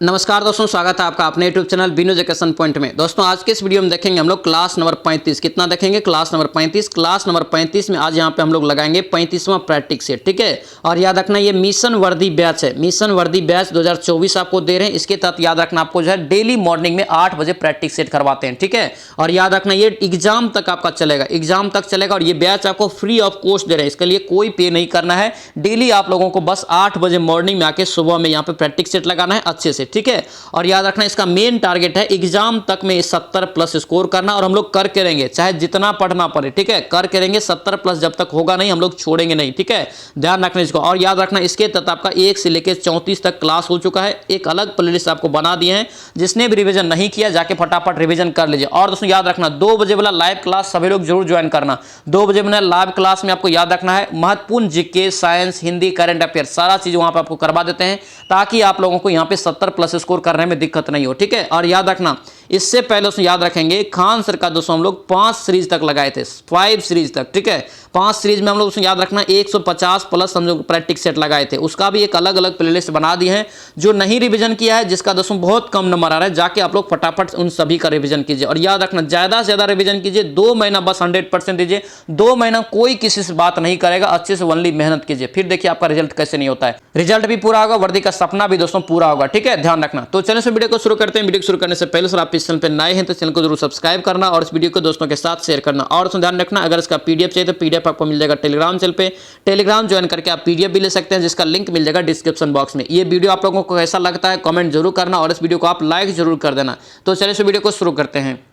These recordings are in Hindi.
नमस्कार दोस्तों, स्वागत है आपका अपने YouTube channel Bino education point में। दोस्तों आज के इस वीडियो में देखेंगे हम लोग क्लास नंबर 35। कितना देखेंगे? Class number 35। क्लास नंबर 35 में आज यहाँ पे हम लोग लगाएंगे 35वां प्रैक्टिस सेट, ठीक है। और याद रखना ये मिशन वर्दी बैच है, मिशन वर्दी बैच 2024 आपको दे रहे हैं। इसके तहत याद रखना आपको जो है डेली मॉर्निंग में 8 बजे प्रैक्टिस सेट करवाते हैं, ठीक है। और याद रखना ये एग्जाम तक आपका चलेगा, एग्जाम तक चलेगा। और ये बैच आपको फ्री ऑफ कॉस्ट दे रहे हैं, इसके लिए कोई पे नहीं करना है। डेली आप लोगों को बस 8 बजे मॉर्निंग में आके सुबह में यहाँ पे प्रैक्टिस सेट लगाना है अच्छे से, ठीक है। और याद रखना इसका मेन टारगेट है एग्जाम तक में 70+ स्कोर करना। और हम लोग करके रहेंगे, चाहे जितना पढ़ना पड़े, ठीक है। करके रहेंगे 70+ जब तक होगा नहीं हम लोग छोड़ेंगे नहीं, ठीक है। ध्यान रखना इसको। और याद रखना इसके तहत आपका 1 से लेकर 34 तक क्लास हो चुका है। एक अलग प्लेलिस्ट आपको बना दिए हैं, जिसने भी रिवीजन नहीं किया जाके फटाफट रिवीजन कर लीजिए। और दोस्तों याद रखना 2 बजे वाला लाइव क्लास सभी लोग जरूर ज्वाइन करना। 2 बजे वाला लाइव क्लास में आपको याद रखना है महत्वपूर्ण GK, science, Hindi, current affair सारा चीज वहां पर आपको करवा देते हैं, ताकि आप लोगों को यहाँ पे 70+ स्कोर करने में दिक्कत नहीं हो, ठीक है। और याद रखना इससे पहले दोस्तों याद रखेंगे खान सर का दोस्तों हम लोग 5 सीरीज तक लगाए थे, 5 सीरीज तक, ठीक है। 5 सीरीज में हम लोग याद रखना 150+ हम लोग प्रैक्टिस सेट लगाए थे। उसका भी एक अलग अलग प्लेलिस्ट बना दी है। जो नहीं रिवीजन किया है, जिसका दोस्तों बहुत कम नंबर आ रहा है, जाके आप लोग फटाफट उन सभी का रिवीजन कीजिए। और याद रखना ज्यादा से ज्यादा रिवीजन कीजिए। 2 महीना बस 100% दीजिए। 2 महीना कोई किसी से बात नहीं करेगा, अच्छे से ओनली मेहनत कीजिए, फिर देखिए आपका रिजल्ट कैसे नहीं होता है। रिजल्ट भी पूरा होगा, वर्दी का सपना भी दोस्तों पूरा होगा, ठीक है। ध्यान रखना। तो चलिए वीडियो को शुरू करते हैं। वीडियो शुरू करने से पहले सर आप इस चैनल पर नए हैं तो चैनल को जरूर सब्सक्राइब करना और इस वीडियो को दोस्तों के साथ शेयर करना। और ध्यान रखना अगर इसका पीडीएफ चाहिए तो पीडीएफ आपको मिल जाएगा टेलीग्राम चैनल पे। टेलीग्राम ज्वाइन करके आप पीडीएफ भी ले सकते हैं, जिसका लिंक मिल जाएगा डिस्क्रिप्शन बॉक्स में। ये वीडियो आप लोगों को कैसा लगता है कमेंट जरूर करना और इस वीडियो को आप लाइक जरूर कर देना। तो चलिए इस वीडियो को शुरू करते हैं।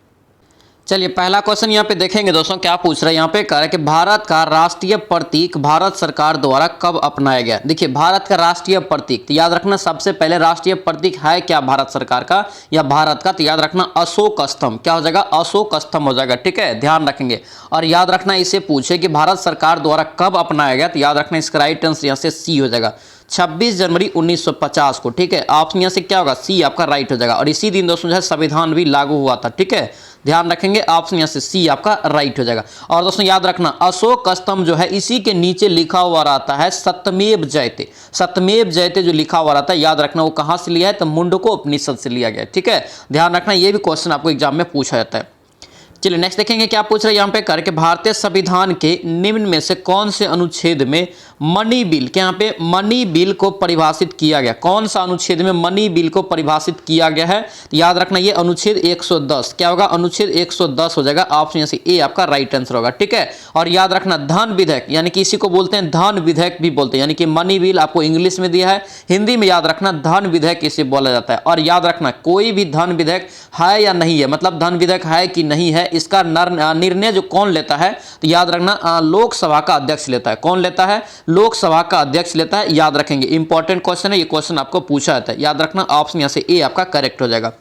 चलिए पहला क्वेश्चन यहाँ पे देखेंगे दोस्तों, क्या पूछ रहा है यहाँ पे, कह रहा है कि भारत का राष्ट्रीय प्रतीक भारत सरकार द्वारा कब अपनाया गया। देखिए भारत का राष्ट्रीय प्रतीक, तो याद रखना सबसे पहले राष्ट्रीय प्रतीक है क्या भारत सरकार का या भारत का, तो याद रखना अशोक स्तंभ। क्या हो जाएगा? अशोक स्तंभ हो जाएगा, ठीक है। ध्यान रखेंगे। और याद रखना इसे पूछे कि भारत सरकार द्वारा कब अपनाया गया, तो याद रखना इसका राइट आंसर यहाँ से सी हो जाएगा, 26 जनवरी 1950 को, ठीक है। ऑप्शन यहाँ से क्या होगा? सी आपका राइट हो जाएगा। और इसी दिन दोस्तों जो है संविधान भी लागू हुआ था, ठीक है। ध्यान रखेंगे ऑप्शन यहाँ से सी आपका राइट हो जाएगा। और दोस्तों याद रखना अशोक स्तंभ जो है इसी के नीचे लिखा हुआ रहता है सत्यमेव जयते। सत्यमेव जयते जो लिखा हुआ रहता है, याद रखना वो कहाँ से लिया है? तो मुंडको उपनिषद से लिया गया, ठीक है। ध्यान रखना ये भी क्वेश्चन आपको एग्जाम में पूछा जाता है। चलिए नेक्स्ट देखेंगे क्या पूछ रहे हैं यहाँ पे, करके भारतीय संविधान के निम्न में से कौन से अनुच्छेद में मनी बिल के यहाँ पे मनी बिल को परिभाषित किया गया? कौन सा अनुच्छेद में मनी बिल को परिभाषित किया गया है? तो याद रखना ये अनुच्छेद 110। क्या होगा? अनुच्छेद 110 हो जाएगा। ऑप्शन यहाँ से ए आपका राइट आंसर होगा, ठीक है। और याद रखना धन विधेयक, यानी कि इसी को बोलते हैं धन विधेयक भी बोलते हैं, यानी कि मनी बिल आपको इंग्लिश में दिया है, हिंदी में याद रखना धन विधेयक इसे बोला जाता है। और याद रखना कोई भी धन विधेयक है या नहीं है, मतलब धन विधेयक है कि नहीं है, इसका निर्णय जो कौन लेता है, तो याद रखना लोकसभा का अध्यक्ष लेता है। कौन लेता है? लोकसभा का अध्यक्ष लेता है। याद रखेंगे इंपॉर्टेंट क्वेश्चन है, ये क्वेश्चन आपको पूछा जाता है। याद रखना ऑप्शन यहां से ए आपका करेक्ट हो जाएगा।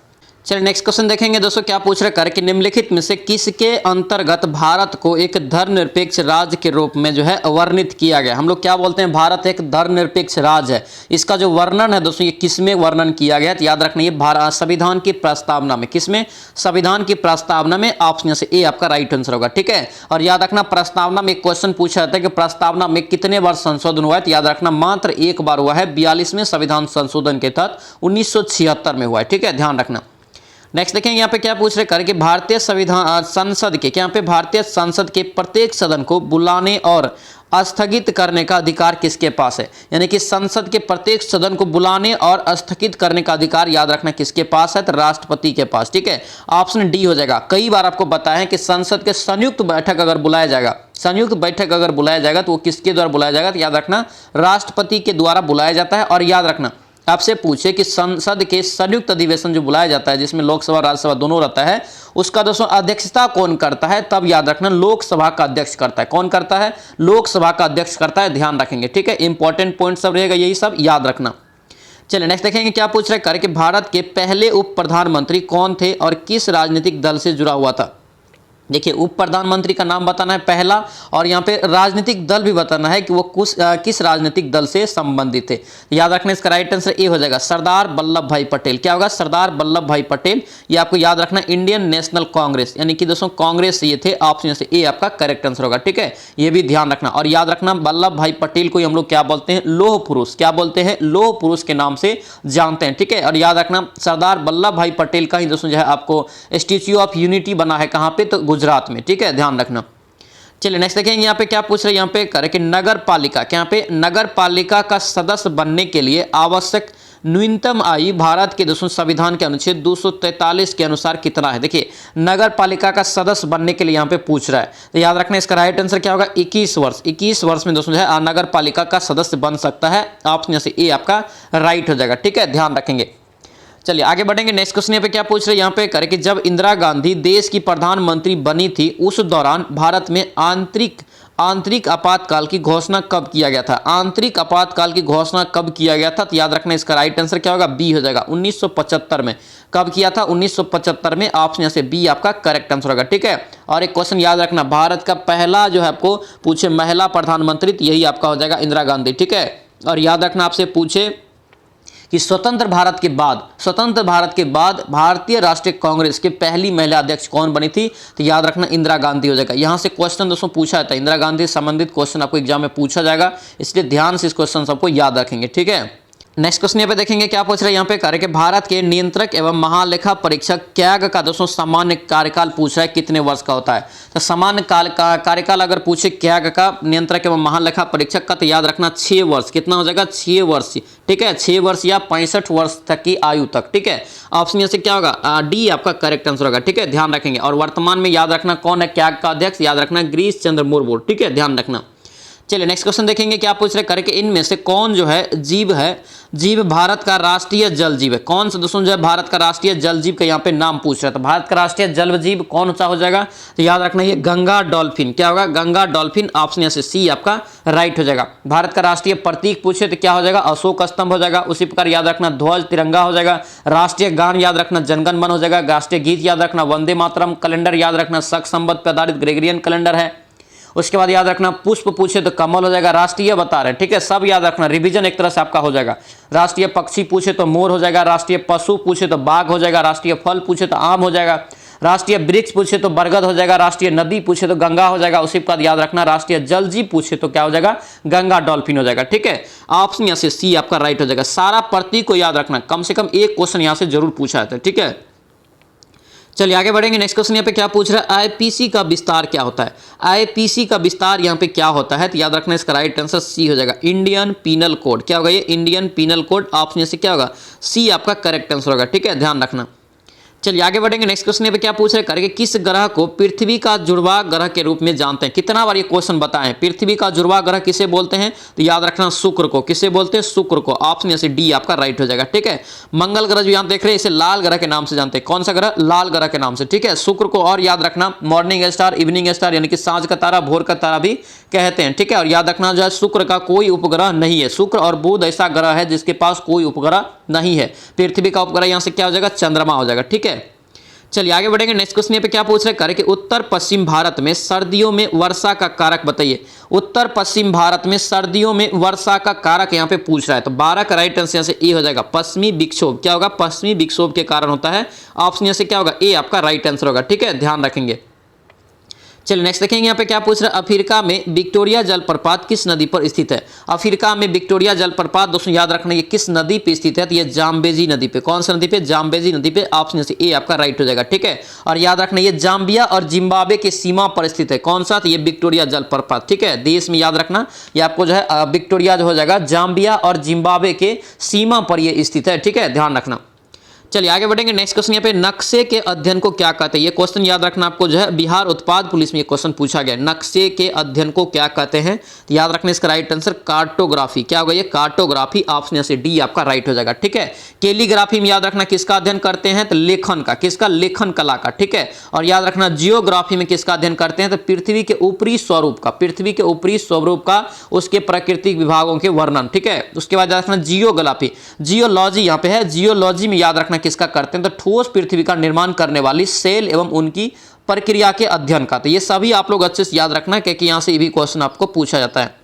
चलिए नेक्स्ट क्वेश्चन देखेंगे दोस्तों, क्या पूछ रहे हैं, करके निम्नलिखित में से किसके अंतर्गत भारत को एक धर्मनिरपेक्ष राज्य के रूप में जो है वर्णित किया गया? हम लोग क्या बोलते हैं? भारत एक धर्मनिरपेक्ष राज्य है। इसका जो वर्णन है दोस्तों ये किसमें वर्णन किया गया? तो याद रखना ये भारत संविधान की प्रस्तावना में। किसमें? संविधान की प्रस्तावना में। ऑप्शन से ए आपका राइट आंसर होगा, ठीक है। और याद रखना प्रस्तावना में एक क्वेश्चन पूछा जाता है कि प्रस्तावना में कितने बार संशोधन हुआ है? तो याद रखना मात्र एक बार हुआ है, 42वें संविधान संशोधन के तहत 1976 में हुआ है, ठीक है। ध्यान रखना। नेक्स्ट देखेंगे यहाँ पे क्या पूछ रहे, करके भारतीय संविधान संसद के यहाँ पे भारतीय संसद के प्रत्येक सदन को बुलाने और स्थगित करने का अधिकार किसके पास है? यानी कि संसद के प्रत्येक सदन को बुलाने और स्थगित करने का अधिकार याद रखना किसके पास है? तो राष्ट्रपति के पास, ठीक है। ऑप्शन डी हो जाएगा। कई बार आपको बताया है कि संसद के संयुक्त बैठक अगर बुलाया जाएगा, संयुक्त बैठक अगर बुलाया जाएगा तो वो किसके द्वारा बुलाया जाएगा? तो याद रखना राष्ट्रपति के द्वारा बुलाया जाता है। और याद रखना आपसे पूछे कि संसद के संयुक्त अधिवेशन जो बुलाया जाता है, जिसमें लोकसभा राज्यसभा दोनों रहता है, उसका दोस्तों अध्यक्षता कौन करता है? तब याद रखना लोकसभा का अध्यक्ष करता है। कौन करता है? लोकसभा का अध्यक्ष करता है। ध्यान रखेंगे, ठीक है। इंपॉर्टेंट पॉइंट सब रहेगा, यही सब याद रखना। चलिए नेक्स्ट देखेंगे क्या पूछ रहे हैं, करके भारत के पहले उप प्रधानमंत्री कौन थे और किस राजनीतिक दल से जुड़ा हुआ था? देखिए उप प्रधानमंत्री का नाम बताना है पहला, और यहाँ पे राजनीतिक दल भी बताना है कि वो किस राजनीतिक दल से संबंधित है। याद रखना इसका राइट आंसर ए हो जाएगा, सरदार वल्लभ भाई पटेल। क्या होगा? सरदार वल्लभ भाई पटेल। ये आपको याद रखना, इंडियन नेशनल कांग्रेस, यानी कि दोस्तों कांग्रेस से ये थे। ऑप्शन से ए आपका करेक्ट आंसर होगा। ठीक है, ये भी ध्यान रखना। और याद रखना वल्लभ भाई पटेल को हम लोग क्या बोलते हैं? लौह पुरुष। क्या बोलते हैं? लौह पुरुष के नाम से जानते हैं। ठीक है, और याद रखना सरदार वल्लभ भाई पटेल का ही दोस्तों जो है आपको स्टैच्यू ऑफ यूनिटी बना है कहां पे? तो गुजरात में। ठीक है, ध्यान रखना। चलिए नेक्स्ट देखेंगे यहाँ पे क्या पूछ रहे हैं। यहाँ पे करे कि नगर पालिका, क्या यहाँ पे नगर पालिका का सदस्य बनने के लिए आवश्यक न्यूनतम आयु भारत के दोस्तों संविधान के अनुच्छेद 243 के अनुसार कितना है? देखिए नगर पालिका का सदस्य बनने के लिए यहाँ पे पूछ रहा है, तो याद रखना इसका राइट आंसर क्या होगा? 21 वर्ष। 21 वर्ष में दोस्तों जो है नगर पालिका का सदस्य बन सकता है। ऑप्शन से ए आपका राइट हो जाएगा। ठीक है, ध्यान रखेंगे। चलिए आगे बढ़ेंगे। नेक्स्ट क्वेश्चन यहाँ पे क्या पूछ रहे हैं? यहाँ पे करें कि जब इंदिरा गांधी देश की प्रधानमंत्री बनी थी उस दौरान भारत में आंतरिक आपातकाल की घोषणा कब किया गया था? आंतरिक आपातकाल की घोषणा कब किया गया था? तो याद रखना इसका राइट आंसर क्या होगा? बी हो जाएगा, 1975 में। कब किया था? 1975 में। ऑप्शन से बी आपका करेक्ट आंसर होगा। ठीक है, और एक क्वेश्चन याद रखना, भारत का पहला जो है आपको पूछे महिला प्रधानमंत्री, तो यही आपका हो जाएगा इंदिरा गांधी। ठीक है, और याद रखना आपसे पूछे कि स्वतंत्र भारत के बाद भारतीय राष्ट्रीय कांग्रेस के पहली महिला अध्यक्ष कौन बनी थी? तो याद रखना इंदिरा गांधी हो जाएगा। यहां से क्वेश्चन दोस्तों पूछा था, इंदिरा गांधी से संबंधित क्वेश्चन आपको एग्जाम में पूछा जाएगा, इसलिए ध्यान से इस क्वेश्चन सबको याद रखेंगे। ठीक है, नेक्स्ट क्वेश्चन यहाँ पे देखेंगे क्या पूछ रहे हैं। यहाँ पे कार्य के भारत के नियंत्रक एवं महालेखा परीक्षक कैग का दोस्तों सामान्य कार्यकाल पूछ रहा है कितने वर्ष का होता है? तो सामान्य कार्यकाल अगर पूछे कैग का नियंत्रक एवं महालेखा परीक्षक का, तो याद रखना 6 वर्ष। कितना हो जाएगा? 6 वर्ष। ठीक है, 6 वर्ष या 65 वर्ष तक की आयु तक। ठीक है, ऑप्शन से क्या होगा? डी आपका करेक्ट आंसर होगा। ठीक है, ध्यान रखेंगे। और वर्तमान में याद रखना कौन है कैग का अध्यक्ष? याद रखना गिरीश चंद्र मुर्मू। ठीक है, ध्यान रखना। चलिए नेक्स्ट क्वेश्चन देखेंगे क्या पूछ रहे करके, इनमें से कौन जो है जीव भारत का राष्ट्रीय जल जीव है? कौन सा दोस्तों जो है भारत का राष्ट्रीय जल जीव का यहाँ पे नाम पूछ रहा है? तो भारत का राष्ट्रीय जल जीव कौन सा हो जाएगा? तो याद रखना ये गंगा डॉल्फिन। क्या होगा? गंगा डॉल्फिन। ऑप्शन से सी आपका राइट हो जाएगा। भारत का राष्ट्रीय प्रतीक पूछे तो क्या हो जाएगा? अशोक स्तंभ हो जाएगा। उसी प्रकार याद रखना ध्वज तिरंगा हो जाएगा। राष्ट्रीय गान याद रखना जनगण मन हो जाएगा। राष्ट्रीय गीत याद रखना वंदे मातरम। कैलेंडर याद रखना शक संवत पर आधारित ग्रेगरियन कैलेंडर है। उसके बाद याद रखना पुष्प पूछे तो कमल हो जाएगा। राष्ट्रीय बता रहे हैं, ठीक है, सब याद रखना, रिवीजन एक तरह से आपका हो जाएगा। राष्ट्रीय पक्षी पूछे तो मोर हो जाएगा। राष्ट्रीय पशु पूछे तो बाघ हो जाएगा। राष्ट्रीय फल पूछे तो आम हो जाएगा। राष्ट्रीय वृक्ष पूछे तो बरगद हो जाएगा। राष्ट्रीय नदी पूछे तो गंगा हो जाएगा। उसी के बाद याद रखना राष्ट्रीय जल जीव पूछे तो क्या हो जाएगा? गंगा डॉल्फिन हो जाएगा। ठीक है, ऑप्शन यहाँ से सी आपका राइट हो जाएगा। सारा प्रतीक को याद रखना, कम से कम एक क्वेश्चन यहाँ से जरूर पूछा जाता है। ठीक है, चलिए आगे बढ़ेंगे। नेक्स्ट क्वेश्चन यहाँ पे क्या पूछ रहा है? आईपीसी का विस्तार क्या होता है? आईपीसी का विस्तार यहाँ पे क्या होता है? तो याद रखना इसका राइट आंसर सी हो जाएगा, इंडियन पीनल कोड। क्या होगा ये? Indian penal code. ऑप्शन से क्या होगा? सी आपका करेक्ट आंसर होगा। ठीक है, ध्यान रखना। चलिए आगे बढ़ेंगे। नेक्स्ट क्वेश्चन पे क्या पूछ रहे करके, किस ग्रह को पृथ्वी का जुड़वा ग्रह के रूप में जानते हैं? कितना बार ये क्वेश्चन बताएं, पृथ्वी का जुड़वा ग्रह किसे बोलते हैं? तो याद रखना शुक्र को। किसे बोलते हैं? शुक्र को। ऑप्शन से डी आपका राइट हो जाएगा। ठीक है, मंगल ग्रह जो यहाँ देख रहे हैं इसे लाल ग्रह के नाम से जानते हैं। कौन सा ग्रह? लाल ग्रह के नाम से। ठीक है, शुक्र को। और याद रखना मॉर्निंग स्टार, इवनिंग स्टार, यानी कि सांझ का तारा, भोर का तारा भी कहते हैं। ठीक है, और याद रखना जो है शुक्र का कोई उपग्रह नहीं है। शुक्र और बुध ऐसा ग्रह है जिसके पास कोई उपग्रह नहीं है। पृथ्वी का उपग्रह यहाँ से क्या हो जाएगा? चंद्रमा हो जाएगा। ठीक है, चलिए आगे बढ़ेंगे। नेक्स्ट क्वेश्चन पे क्या पूछ रहे हैं कि उत्तर पश्चिम भारत में सर्दियों में वर्षा का कारक बताइए। उत्तर पश्चिम भारत में सर्दियों में वर्षा का कारक यहाँ पे पूछ रहा है, तो 12 का राइट आंसर से ए हो जाएगा, पश्चिमी विक्षोभ। क्या होगा? पश्चिमी विक्षोभ के कारण होता है। ऑप्शन से क्या होगा? ए आपका राइट आंसर होगा। ठीक है, ध्यान रखेंगे। चलिए नेक्स्ट देखेंगे यहाँ पे क्या पूछ रहा है, अफ्रीका में विक्टोरिया जलप्रपात किस नदी पर स्थित है? अफ्रीका में विक्टोरिया जलप्रपात दोस्तों याद रखना ये किस नदी पे स्थित है? तो ये जाम्बेजी नदी पे। कौन सा नदी पे? जाम्बेजी नदी पे। ऑप्शन से ए आपका राइट हो जाएगा। ठीक है, और याद रखना ये जाम्बिया और जिम्बाब्वे के सीमा पर स्थित है। कौन सा? तो ये विक्टोरिया जलप्रपात। ठीक है, देश में याद रखना ये आपको जो है विक्टोरिया जो हो जाएगा जाम्बिया और जिम्बाब्वे के सीमा पर ये स्थित है। ठीक है, ध्यान रखना। चलिए आगे बढ़ेंगे। नेक्स्ट क्वेश्चन यहाँ पे नक्शे के अध्ययन को क्या कहते हैं? ये क्वेश्चन याद रखना आपको जो है बिहार उत्पाद पुलिस में ये क्वेश्चन पूछा गया, नक्शे के अध्ययन को क्या कहते हैं? तो याद रखना इसका राइट आंसर कार्टोग्राफी। क्या होगा ये? कार्टोग्राफी। ऑप्शन से डी आपका राइट हो जाएगा। ठीक है, कैलीग्राफी में याद रखना किसका अध्ययन करते हैं? तो लेखन का। किसका? लेखन कला का। ठीक है, और याद रखना जियोग्राफी में किसका अध्ययन करते हैं? तो पृथ्वी के ऊपरी स्वरूप का। पृथ्वी के ऊपरी स्वरूप का, उसके प्राकृतिक विभागों के वर्णन। ठीक है, उसके बाद याद रखना जियोग्राफी, जियोलॉजी यहाँ पे है। जियोलॉजी में याद रखना किसका करते हैं? तो ठोस पृथ्वी का निर्माण करने वाली सेल एवं उनकी प्रक्रिया के अध्ययन का। तो ये सभी आप लोग अच्छे से याद रखना क्योंकि यहाँ से ये भी क्वेश्चन आपको पूछा जाता है।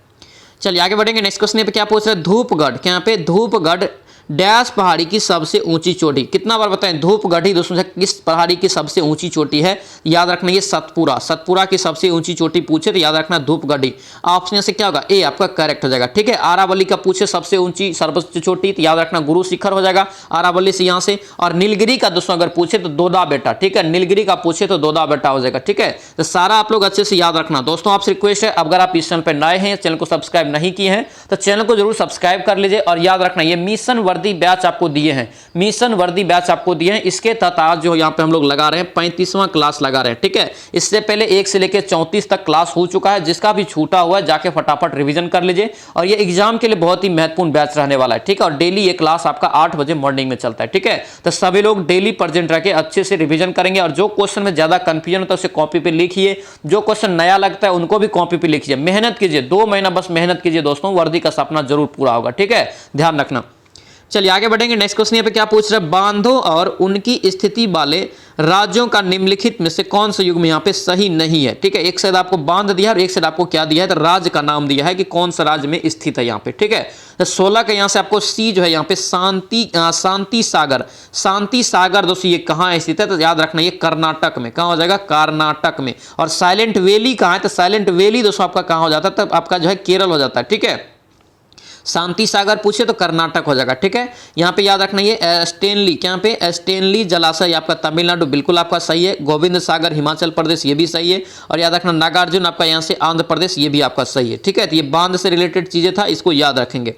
चलिए आगे बढ़ेंगे। नेक्स्ट क्वेश्चन पे क्या पूछ रहे हैं, धूपगढ़, क्या पे धूपगढ़ डैश पहाड़ी की सबसे ऊंची चोटी। कितना बार बताएं, धूपगढ़ ही दोस्तों किस पहाड़ी की सबसे ऊंची चोटी है, याद रखना ये सतपुरा, सतपुरा की सबसे ऊंची चोटी पूछे तो याद रखना धूपगढ़ी। ऑप्शन से क्या होगा, ए आपका करेक्ट हो जाएगा। ठीक है, आरावली का पूछे सबसे ऊंची सर्वोच्च चोटी तो याद रखना गुरु शिखर हो जाएगा आरावली से यहाँ से। और नीलगिरी का दोस्तों अगर पूछे तो दोदा बेटा। ठीक है, नीलगिरी का पूछे तो दोदा बेटा हो जाएगा। ठीक है, तो सारा आप लोग अच्छे से याद रखना। दोस्तों आपसे रिक्वेस्ट है, अगर आप इस चैनल पर नए हैं, चैनल को सब्सक्राइब नहीं किए हैं तो चैनल को जरूर सब्सक्राइब कर लीजिए। और याद रखना ये मिशन वर्दी बैच आपको दिए हैं, मिशन वर्दी बैच आपको दिए हैं। इसके तहत आज जो यहाँ पे हम लोग लगा रहे हैं 35वां क्लास लगा रहे हैं। ठीक है, इससे पहले 1 से लेकर 34 तक क्लास हो चुका है, जिसका भी छूटा हुआ है जाके फटाफट रिवीजन कर लीजिए। और ये एग्जाम के लिए बहुत ही महत्वपूर्ण बैच रहने वाला है। ठीक है, और डेली ये क्लास आपका 8 बजे मॉर्निंग में चलता है। ठीक है, तो सभी लोग डेली प्रेजेंट रह के अच्छे से रिवीजन करेंगे। और जो क्वेश्चन में ज्यादा कंफ्यूजन होता है उसे कॉपी पे लिखिए, जो क्वेश्चन नया लगता है उनको भी कॉपी पे लिखिए। मेहनत कीजिए, 2 महीना बस मेहनत कीजिए दोस्तों, वर्दी का सपना जरूर पूरा होगा। ठीक है, ध्यान रखना। चलिए आगे बढ़ेंगे। नेक्स्ट क्वेश्चन यहाँ पे क्या पूछ रहे हैं, बांधों और उनकी स्थिति वाले राज्यों का निम्नलिखित में से कौन सा युग्म यहाँ पे सही नहीं है। ठीक है, एक साइड आपको बांध दिया है और एक साइड आपको क्या दिया है, तो राज्य का नाम दिया है कि कौन सा राज्य में स्थित है यहाँ पे। ठीक है, तो 16 का यहाँ से आपको सी जो है यहाँ पे शांति सागर, शांति सागर दोस्तों ये कहाँ स्थित है, तो याद रखना ये कर्नाटक में। कहाँ हो जाएगा, कर्नाटक में। और साइलेंट वैली कहाँ है, तो साइलेंट वैली दोस्तों आपका कहाँ हो जाता है, तब आपका जो है केरल हो जाता है। ठीक है, शांति सागर पूछे तो कर्नाटक हो जाएगा। ठीक है, यहाँ पे याद रखना ये स्टेनली, क्या पे स्टेनली जलाशय आपका तमिलनाडु, बिल्कुल आपका सही है। गोविंद सागर हिमाचल प्रदेश, ये भी सही है। और याद रखना नागार्जुन आपका यहाँ से आंध्र प्रदेश, ये भी आपका सही है। ठीक है, तो ये बांध से रिलेटेड चीजें था, इसको याद रखेंगे।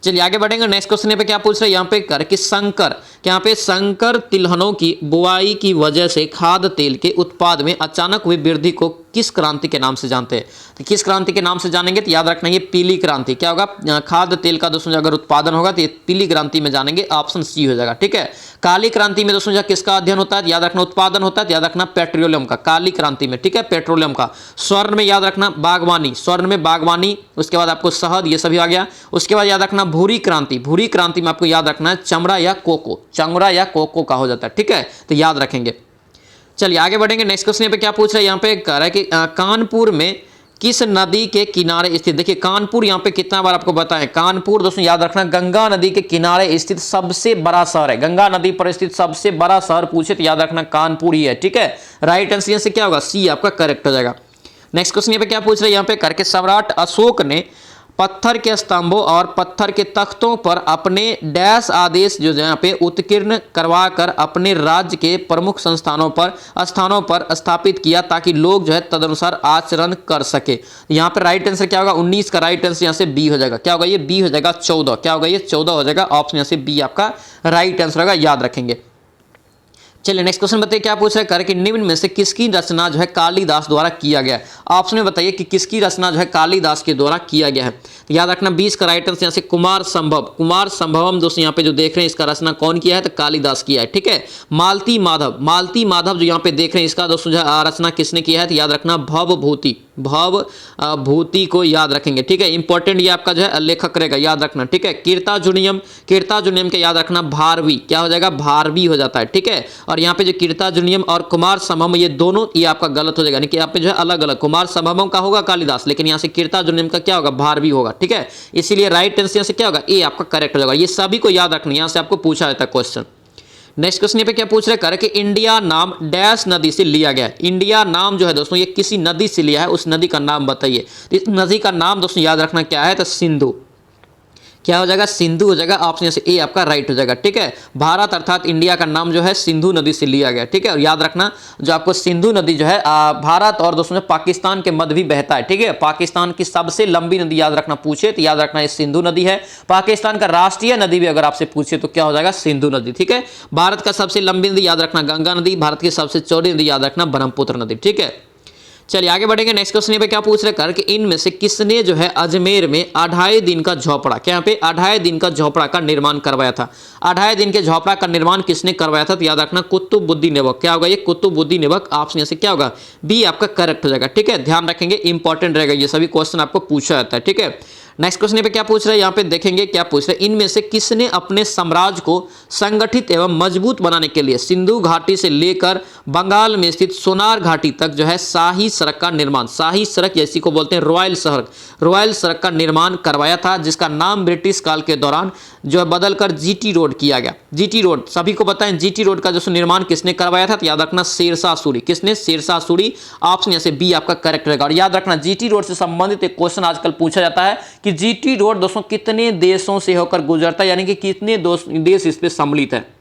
चलिए आगे बढ़ेंगे। नेक्स्ट क्वेश्चन पे क्या पूछ रहे हैं यहाँ पे कर कि संकर, यहाँ पे संकर तिलहनों की बुआई की वजह से खाद्य तेल के उत्पाद में अचानक हुई वृद्धि को किस क्रांति के नाम से जानते हैं, तो किस क्रांति के नाम से जानेंगे, तो याद रखना ये पीली क्रांति। क्या होगा, खाद्य तेल का दोस्तों अगर उत्पादन होगा तो ये पीली क्रांति में जानेंगे, ऑप्शन सी हो जाएगा। ठीक है, काली क्रांति में दोस्तों किसका अध्ययन होता है, याद रखना उत्पादन होता है, याद रखना पेट्रोलियम का, काली क्रांति में। ठीक है, पेट्रोलियम का। स्वर्ण में याद रखना बागवानी, स्वर्ण में बागवानी, उसके बाद आपको शहद, ये सभी आ गया। उसके बाद याद रखना भूरी क्रांति, भूरी क्रांति में आपको याद रखना है चमड़ा या कोको, चमड़ा या कोको का हो जाता है। ठीक है, तो याद रखेंगे। चलिए आगे बढ़ेंगे। नेक्स्ट क्वेश्चन पे क्या पूछ रहे हैं यहाँ पे कह रहा है कि कानपुर में किस नदी के किनारे स्थित, देखिए कानपुर यहाँ पे कितना बार आपको बताएं, कानपुर दोस्तों याद रखना गंगा नदी के किनारे स्थित सबसे बड़ा शहर है, गंगा नदी पर स्थित सबसे बड़ा शहर पूछे तो याद रखना कानपुर ही है। ठीक है, राइट आंसर से क्या होगा, सी आपका करेक्ट हो जाएगा। नेक्स्ट क्वेश्चन यहाँ पे क्या पूछ रहे हैं यहाँ पे करके सम्राट अशोक ने पत्थर के स्तंभों और पत्थर के तख्तों पर अपने डैश आदेश जो यहाँ पे उत्कीर्ण करवाकर अपने राज्य के प्रमुख स्थानों पर स्थापित किया ताकि लोग जो है तदनुसार आचरण कर सके। यहाँ पे राइट आंसर क्या होगा, 19 का राइट आंसर यहाँ से बी हो जाएगा। क्या होगा, ये बी हो जाएगा 14। क्या होगा, ये 14 हो जाएगा। ऑप्शन यहाँ से बी आपका राइट आंसर होगा, याद रखेंगे। चलिए नेक्स्ट क्वेश्चन बताइए क्या पूछ रहा है, कर कि निम्न में से किसकी रचना जो है कालिदास द्वारा किया गया है। ऑप्शन में बताइए कि किसकी रचना जो है कालिदास के द्वारा किया गया है। तो याद रखना 20 का राइट आंसर यहाँ से कुमार संभव, कुमार संभवम दोस्तों यहाँ पे जो देख रहे हैं इसका रचना कौन किया है, तो कालिदास किया है। ठीक है, मालती माधव, मालती माधव जो यहाँ पे देख रहे हैं इसका दोस्तों जो रचना किसने किया है, तो याद रखना भवभूति, भवभूति को याद रखेंगे। ठीक है, इंपॉर्टेंट ये आपका जो है लेखक रहेगा, याद रखना। ठीक है, कीर्ताजुनियम, कीर्ताजुनियम के याद रखना भारवी, क्या हो जाएगा, भारवी हो जाता है। ठीक है, और यहाँ पे जो कीर्ताजुनियम और कुमार संभवम ये दोनों ये आपका गलत हो जाएगा, यानी कि यहाँ पे जो है अलग अलग, कुमार संभवम का होगा कालिदास, लेकिन यहाँ से कीर्ताजुनियम का क्या होगा, भारवी होगा। ठीक है, इसीलिए राइट आंसर से क्या होगा, ए आपका करेक्ट हो जाएगा। ये सभी को याद रखना, यहाँ से आपको पूछा जाता है क्वेश्चन। नेक्स्ट क्वेश्चन पे क्या पूछ रहे हैं कि इंडिया नाम डैश नदी से लिया गया है। इंडिया नाम जो है दोस्तों ये किसी नदी से लिया है, उस नदी का नाम बताइए। इस नदी का नाम दोस्तों याद रखना क्या है, तो सिंधु। क्या हो जाएगा, सिंधु हो जाएगा। ऑप्शन से ए आपका राइट हो जाएगा। ठीक है, भारत अर्थात इंडिया का नाम जो है सिंधु नदी से लिया गया। ठीक है, और याद रखना जो आपको सिंधु नदी जो है भारत और दोस्तों पाकिस्तान के मध्य भी बहता है। ठीक है, पाकिस्तान की सबसे लंबी नदी याद रखना पूछे तो याद रखना ये सिंधु नदी है। पाकिस्तान का राष्ट्रीय नदी भी अगर आपसे पूछे तो क्या हो जाएगा, सिंधु नदी। ठीक है, भारत का सबसे लंबी नदी याद रखना गंगा नदी, भारत की सबसे चौड़ी नदी याद रखना ब्रह्मपुत्र नदी। ठीक है, चलिए आगे बढ़ेंगे। नेक्स्ट क्वेश्चन पे क्या पूछ रहे कर कि इनमें से किसने जो है अजमेर में 2.5 दिन का झोपड़ा, क्या यहाँ पे 2.5 दिन का झोपड़ा का निर्माण करवाया था। 2.5 दिन के झोपड़ा का निर्माण किसने करवाया था, तो याद रखना कुतुबुद्दीन ऐबक। क्या होगा, ये कुतुबुद्दीन ऐबक। ऑप्शन से क्या होगा, बी आपका करेक्ट हो जाएगा। ठीक है, ध्यान रखेंगे, इंपॉर्टेंट रहेगा, ये सभी क्वेश्चन आपको पूछा जाता है। ठीक है, नेक्स्ट क्वेश्चन पे क्या पूछ रहे हैं, यहाँ पे देखेंगे क्या पूछ रहे हैं, इनमें से किसने अपने साम्राज्य को संगठित एवं मजबूत बनाने के लिए सिंधु घाटी से लेकर बंगाल में स्थित सोनार घाटी तक जो है शाही सड़क का निर्माण, शाही सड़क इसी को बोलते हैं रॉयल सड़क का निर्माण करवाया था, जिसका नाम ब्रिटिश काल के दौरान जो है बदलकर जीटी रोड किया गया। जीटी रोड सभी को पता है, जीटी रोड का जो निर्माण किसने करवाया था, तो याद रखना शेरशाह सूरी। किसने? शेरशाह सूरी। ऑप्शन यहाँ से बी आपका करेक्ट रहेगा। और याद रखना जीटी रोड से संबंधित एक क्वेश्चन आजकल पूछा जाता है कि जीटी रोड दोस्तों कितने देशों से होकर गुजरता है, यानी कि कितने देश इस पे सम्मिलित है।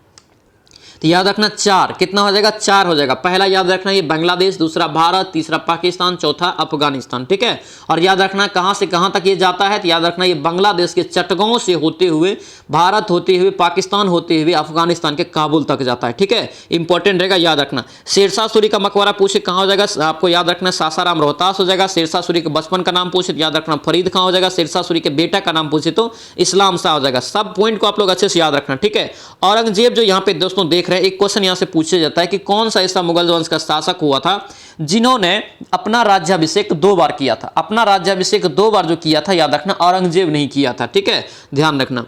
तो याद रखना 4, कितना हो जाएगा? 4 हो जाएगा। पहला याद रखना ये बांग्लादेश, दूसरा भारत, तीसरा पाकिस्तान, चौथा अफगानिस्तान। ठीक है। और याद रखना कहां से कहां तक ये जाता है, तो याद रखना ये बांग्लादेश के चटगांव से होते हुए, भारत होते हुए, पाकिस्तान होते हुए, अफगानिस्तान के काबुल तक जाता है। ठीक है, इंपॉर्टेंट रहेगा, याद रखना। शेरशाह सूरी का मकबरा पूछे कहां हो जाएगा, आपको याद रखना सासाराम रोहतास हो जाएगा। शेरशाह सूरी के बचपन का नाम पूछे तो याद रखना फरीद खां हो जाएगा। शेरशाह सूरी के बेटा का नाम पूछे तो इस्लाम शाह हो जाएगा। सब पॉइंट को आप लोग अच्छे से याद रखना। ठीक है। औरंगजेब जो यहाँ पे दोस्तों देख रहे हैं, एक क्वेश्चन यहाँ से पूछा जाता है कि कौन सा ऐसा मुगल वंश का शासक हुआ था जिन्होंने अपना राज्याभिषेक 2 बार किया था। अपना राज्याभिषेक 2 बार जो किया था, याद रखना औरंगजेब नहीं किया था। ठीक है, ध्यान रखना।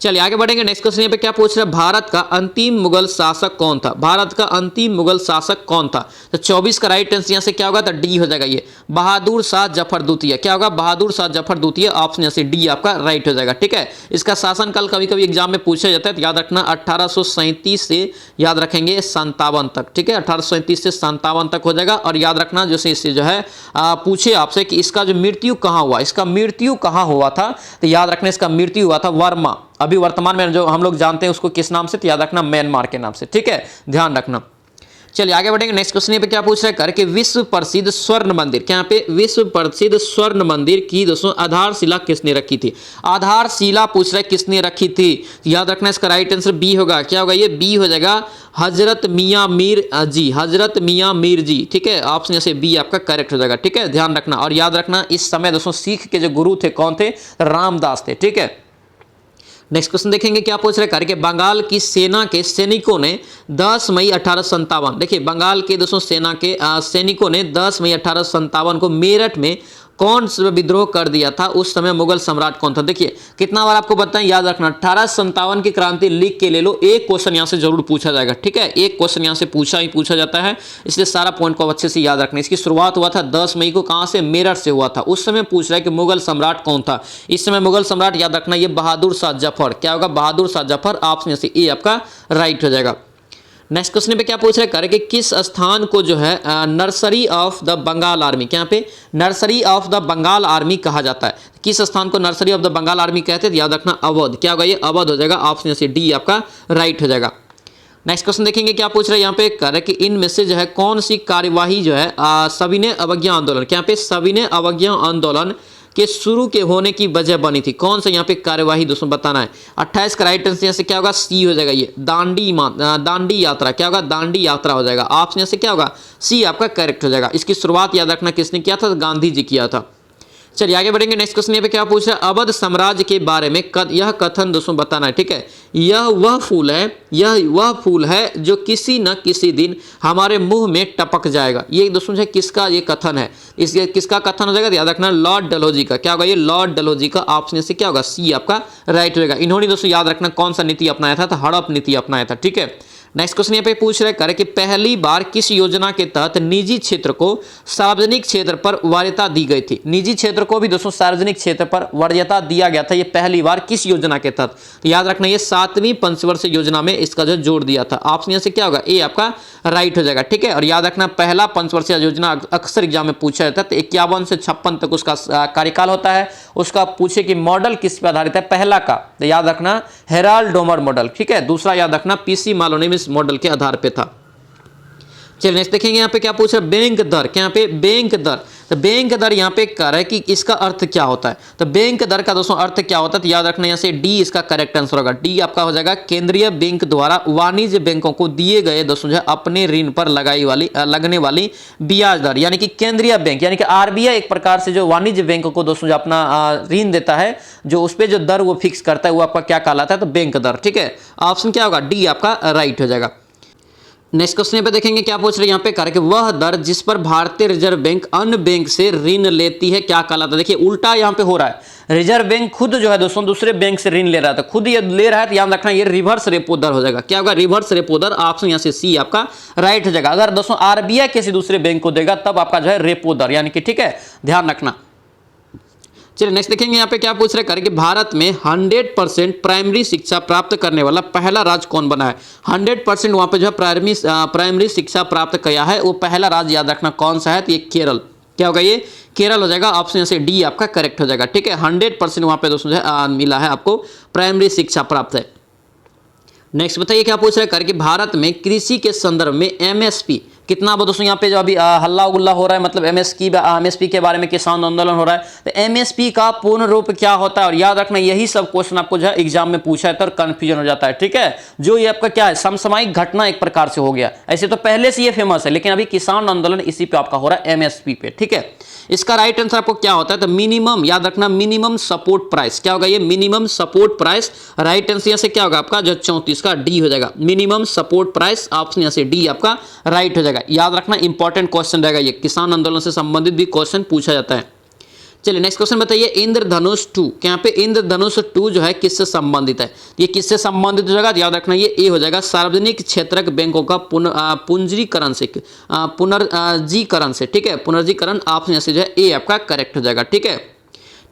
चलिए आगे बढ़ेंगे। नेक्स्ट क्वेश्चन यहाँ पे क्या पूछ रहे हैं, भारत का अंतिम मुगल शासक कौन था? भारत का अंतिम मुगल शासक कौन था? तो 24 का राइट आंसर यहाँ से क्या होगा, तो डी हो जाएगा। ये बहादुर शाह जफर द्वितीय। क्या होगा? बहादुर शाह जफर द्वितीय। ऑप्शन यहाँ से डी आपका राइट हो जाएगा। ठीक है। इसका शासनकाल कभी कभी एग्जाम में पूछा जाता है, तो याद रखना 1837 से याद रखेंगे 57 तक। ठीक है, 1837 से 57 तक हो जाएगा। और याद रखना जैसे इससे जो है पूछे आपसे कि इसका जो मृत्यु कहाँ हुआ, इसका मृत्यु कहाँ हुआ था, तो याद रखना इसका मृत्यु हुआ था वर्मा। अभी वर्तमान में जो हम लोग जानते हैं उसको किस नाम से, तो याद रखना म्यांमार के नाम से। ठीक है, ध्यान रखना। चलिए आगे बढ़ेंगे। नेक्स्ट क्वेश्चन पे क्या पूछ रहा है, करके विश्व प्रसिद्ध स्वर्ण मंदिर, क्या पे विश्व प्रसिद्ध स्वर्ण मंदिर की दोस्तों आधारशिला किसने रखी थी? आधारशिला पूछ रहा है किसने रखी थी, याद रखना इसका राइट आंसर बी होगा। क्या होगा? ये बी हो जाएगा, हजरत मियां मीर जी, हजरत मियां मीर जी। ठीक है, ऑप्शन से बी आपका करेक्ट हो जाएगा। ठीक है, ध्यान रखना। और याद रखना इस समय दोस्तों सिख के जो गुरु थे कौन थे? रामदास थे। ठीक है। नेक्स्ट क्वेश्चन देखेंगे क्या पूछ रहे, करके बंगाल की सेना के सैनिकों ने 10 मई 1857, देखिए बंगाल के दोस्तों सेना के सैनिकों ने 10 मई 1857 को मेरठ में कौन सा विद्रोह कर दिया था? उस समय मुगल सम्राट कौन था? देखिए कितना बार आपको बताएं, याद रखना 1857 की क्रांति लिख के ले लो, एक क्वेश्चन यहाँ से जरूर पूछा जाएगा। ठीक है, एक क्वेश्चन यहाँ से पूछा जाता है, इसलिए सारा पॉइंट को अच्छे से याद रखना। इसकी शुरुआत हुआ था 10 मई को, कहाँ से? मेरठ से हुआ था। उस समय पूछ रहा है कि मुगल सम्राट कौन था? इस समय मुगल सम्राट याद रखना ये बहादुर शाह जफर। क्या होगा? बहादुर शाह जफर। ऑप्शन से ए आपका राइट हो जाएगा। नेक्स्ट क्वेश्चन पे क्या पूछ रहे हैं, करके किस स्थान को जो है nursery of the Bengal army, क्या पे nursery of the Bengal army कहा जाता है? किस स्थान को nursery of the Bengal army कहते हैं? याद रखना अवध। क्या होगा? ये अवध हो जाएगा। ऑप्शन से डी आपका राइट हो जाएगा। नेक्स्ट क्वेश्चन देखेंगे क्या पूछ रहे हैं यहाँ पे, कर कि इनमें से जो है कौन सी कार्यवाही जो है सविनय अवज्ञा आंदोलन, क्या पे सविनय अवज्ञा आंदोलन के शुरू के होने की वजह बनी थी? कौन सा यहाँ पे कार्यवाही दोस्तों बताना है। 28 का राइट आंसर से क्या होगा? सी हो जाएगा। ये दांडी यात्रा। क्या होगा? दांडी यात्रा हो जाएगा। ऑप्शन से क्या होगा? सी आपका करेक्ट हो जाएगा। इसकी शुरुआत याद रखना किसने किया था? गांधी जी किया था। चलिए आगे बढ़ेंगे। नेक्स्ट क्वेश्चन यहाँ पे क्या पूछ रहा है, अवध साम्राज्य के बारे में यह कथन दोस्तों बताना है। ठीक है, यह वह फूल है जो किसी न किसी दिन हमारे मुंह में टपक जाएगा। ये दोस्तों है किसका ये कथन है? इसके किसका कथन हो जाएगा? याद रखना लॉर्ड डलहौजी का। क्या होगा? ये लॉर्ड डलहौजी का। ऑप्शन से क्या होगा? सी आपका राइट रहेगा। इन्होंने दोस्तों याद रखना कौन सा नीति अपनाया था? तो हड़प नीति अपनाया था। ठीक है। नेक्स्ट क्वेश्चन यहाँ पे पूछ रहे हैं कि पहली बार किस योजना के तहत निजी क्षेत्र को सार्वजनिक क्षेत्र पर वरीयता दी गई थी? निजी क्षेत्र को भी दोस्तों सार्वजनिक क्षेत्र पर वरीयता दिया गया था, ये पहली बार किस योजना के तहत? तो याद रखना ये 7वीं पंचवर्षीय योजना में इसका जो जोड़ दिया था। ऑप्शन यहाँ से क्या होगा? ए आपका राइट हो जाएगा। ठीक है। और याद रखना पहला पंचवर्षीय योजना अक्सर एग्जाम में पूछा जाता है, तो 51 से 56 तक उसका कार्यकाल होता है। उसका पूछे कि मॉडल किस पर आधारित है? पहला का तो याद रखना हेराल्ड डोमर मॉडल। ठीक है। दूसरा याद रखना पीसी मालोनिमिस मॉडल के आधार पे था। चलिए नेक्स्ट देखेंगे यहाँ पे क्या पूछ रहा है, बैंक दर। क्या यहाँ पे बैंक दर, तो बैंक दर यहाँ पे कह रहा है कि इसका अर्थ क्या होता है? तो बैंक दर का दोस्तों अर्थ क्या होता है? तो याद रखना यहाँ से डी इसका करेक्ट आंसर होगा। डी आपका हो जाएगा केंद्रीय बैंक द्वारा वाणिज्य बैंकों को दिए गए दोस्तों जो अपने ऋण पर लगने वाली ब्याज दर, यानी कि केंद्रीय बैंक यानी कि आरबीआई एक प्रकार से जो वाणिज्य बैंकों को दोस्तों जो अपना ऋण देता है, जो उस पर जो दर वो फिक्स करता है, वो आपका क्या कहलाता है? तो बैंक दर। ठीक है। ऑप्शन क्या होगा? डी आपका राइट हो जाएगा। नेक्स्ट क्वेश्चन पे देखेंगे क्या पूछ रहे हैं यहाँ पे, करके वह दर जिस पर भारतीय रिजर्व बैंक अन्य बैंक से ऋण लेती है क्या कहलाता है? देखिए उल्टा यहाँ पे हो रहा है। रिजर्व बैंक खुद जो है दोस्तों दूसरे बैंक से ऋण ले रहा था, खुद ये ले रहा है, तो याद रखना ये रिवर्स रेपो दर हो जाएगा। क्या होगा? रिवर्स रेपो दर। ऑप्शन यहाँ से सी आपका राइट हो जाएगा। अगर दोस्तों आरबीआई किसी दूसरे बैंक को देगा तब आपका जो है रेपो दर, यानी कि ठीक है, ध्यान रखना। चलिए नेक्स्ट देखेंगे यहाँ पे क्या पूछ रहे हैं कि भारत में 100% प्राइमरी शिक्षा प्राप्त करने वाला पहला राज्य कौन बना है? 100% वहाँ पे जो है प्राइमरी शिक्षा प्राप्त किया है, वो पहला राज्य याद रखना कौन सा है? तो ये केरल। क्या होगा? ये केरल हो जाएगा। ऑप्शन से डी आपका करेक्ट हो जाएगा। ठीक है, 100% वहाँ पे दोस्तों जो है मिला है आपको, प्राइमरी शिक्षा प्राप्त है। नेक्स्ट बताइए क्या पूछ रहे हैं कि भारत में कृषि के संदर्भ में एमएसपी कितना? दोस्तों यहाँ पे जो अभी हल्ला गुल्ला हो रहा है, मतलब एमएसपी के बारे में किसान आंदोलन हो रहा है, तो एमएसपी का पूर्ण रूप क्या होता है? और याद रखना यही सब क्वेश्चन आपको जो है एग्जाम में पूछा है तो कंफ्यूजन हो जाता है। ठीक है, जो ये आपका क्या है, समसामयिक घटना एक प्रकार से हो गया। ऐसे तो पहले से ये फेमस है, लेकिन अभी किसान आंदोलन इसी पे आपका हो रहा है, एमएसपी पे। ठीक है, इसका राइट आंसर आपको क्या होता है? तो मिनिमम, याद रखना मिनिमम सपोर्ट प्राइस। क्या होगा? ये minimum support price. Right answer यहाँ से क्या होगा आपका? जो 34 का डी हो जाएगा, मिनिमम सपोर्ट प्राइस। ऑप्शन यहाँ से डी आपका राइट हो जाएगा। याद रखना इंपॉर्टेंट क्वेश्चन रहेगा ये, किसान आंदोलन से संबंधित भी क्वेश्चन पूछा जाता है। चलिए नेक्स्ट क्वेश्चन बताइए, इंद्रधनुष 2, यहाँ पे इंद्रधनुष 2 जो है किससे संबंधित है? ये किससे संबंधित हो जाएगा? याद रखना ये ए हो जाएगा, सार्वजनिक क्षेत्रक बैंकों का पुनर्जीकरण से। ठीक है, पुनर्जीकरण। ऑप्शन से जो है ए आपका करेक्ट हो जाएगा। ठीक है,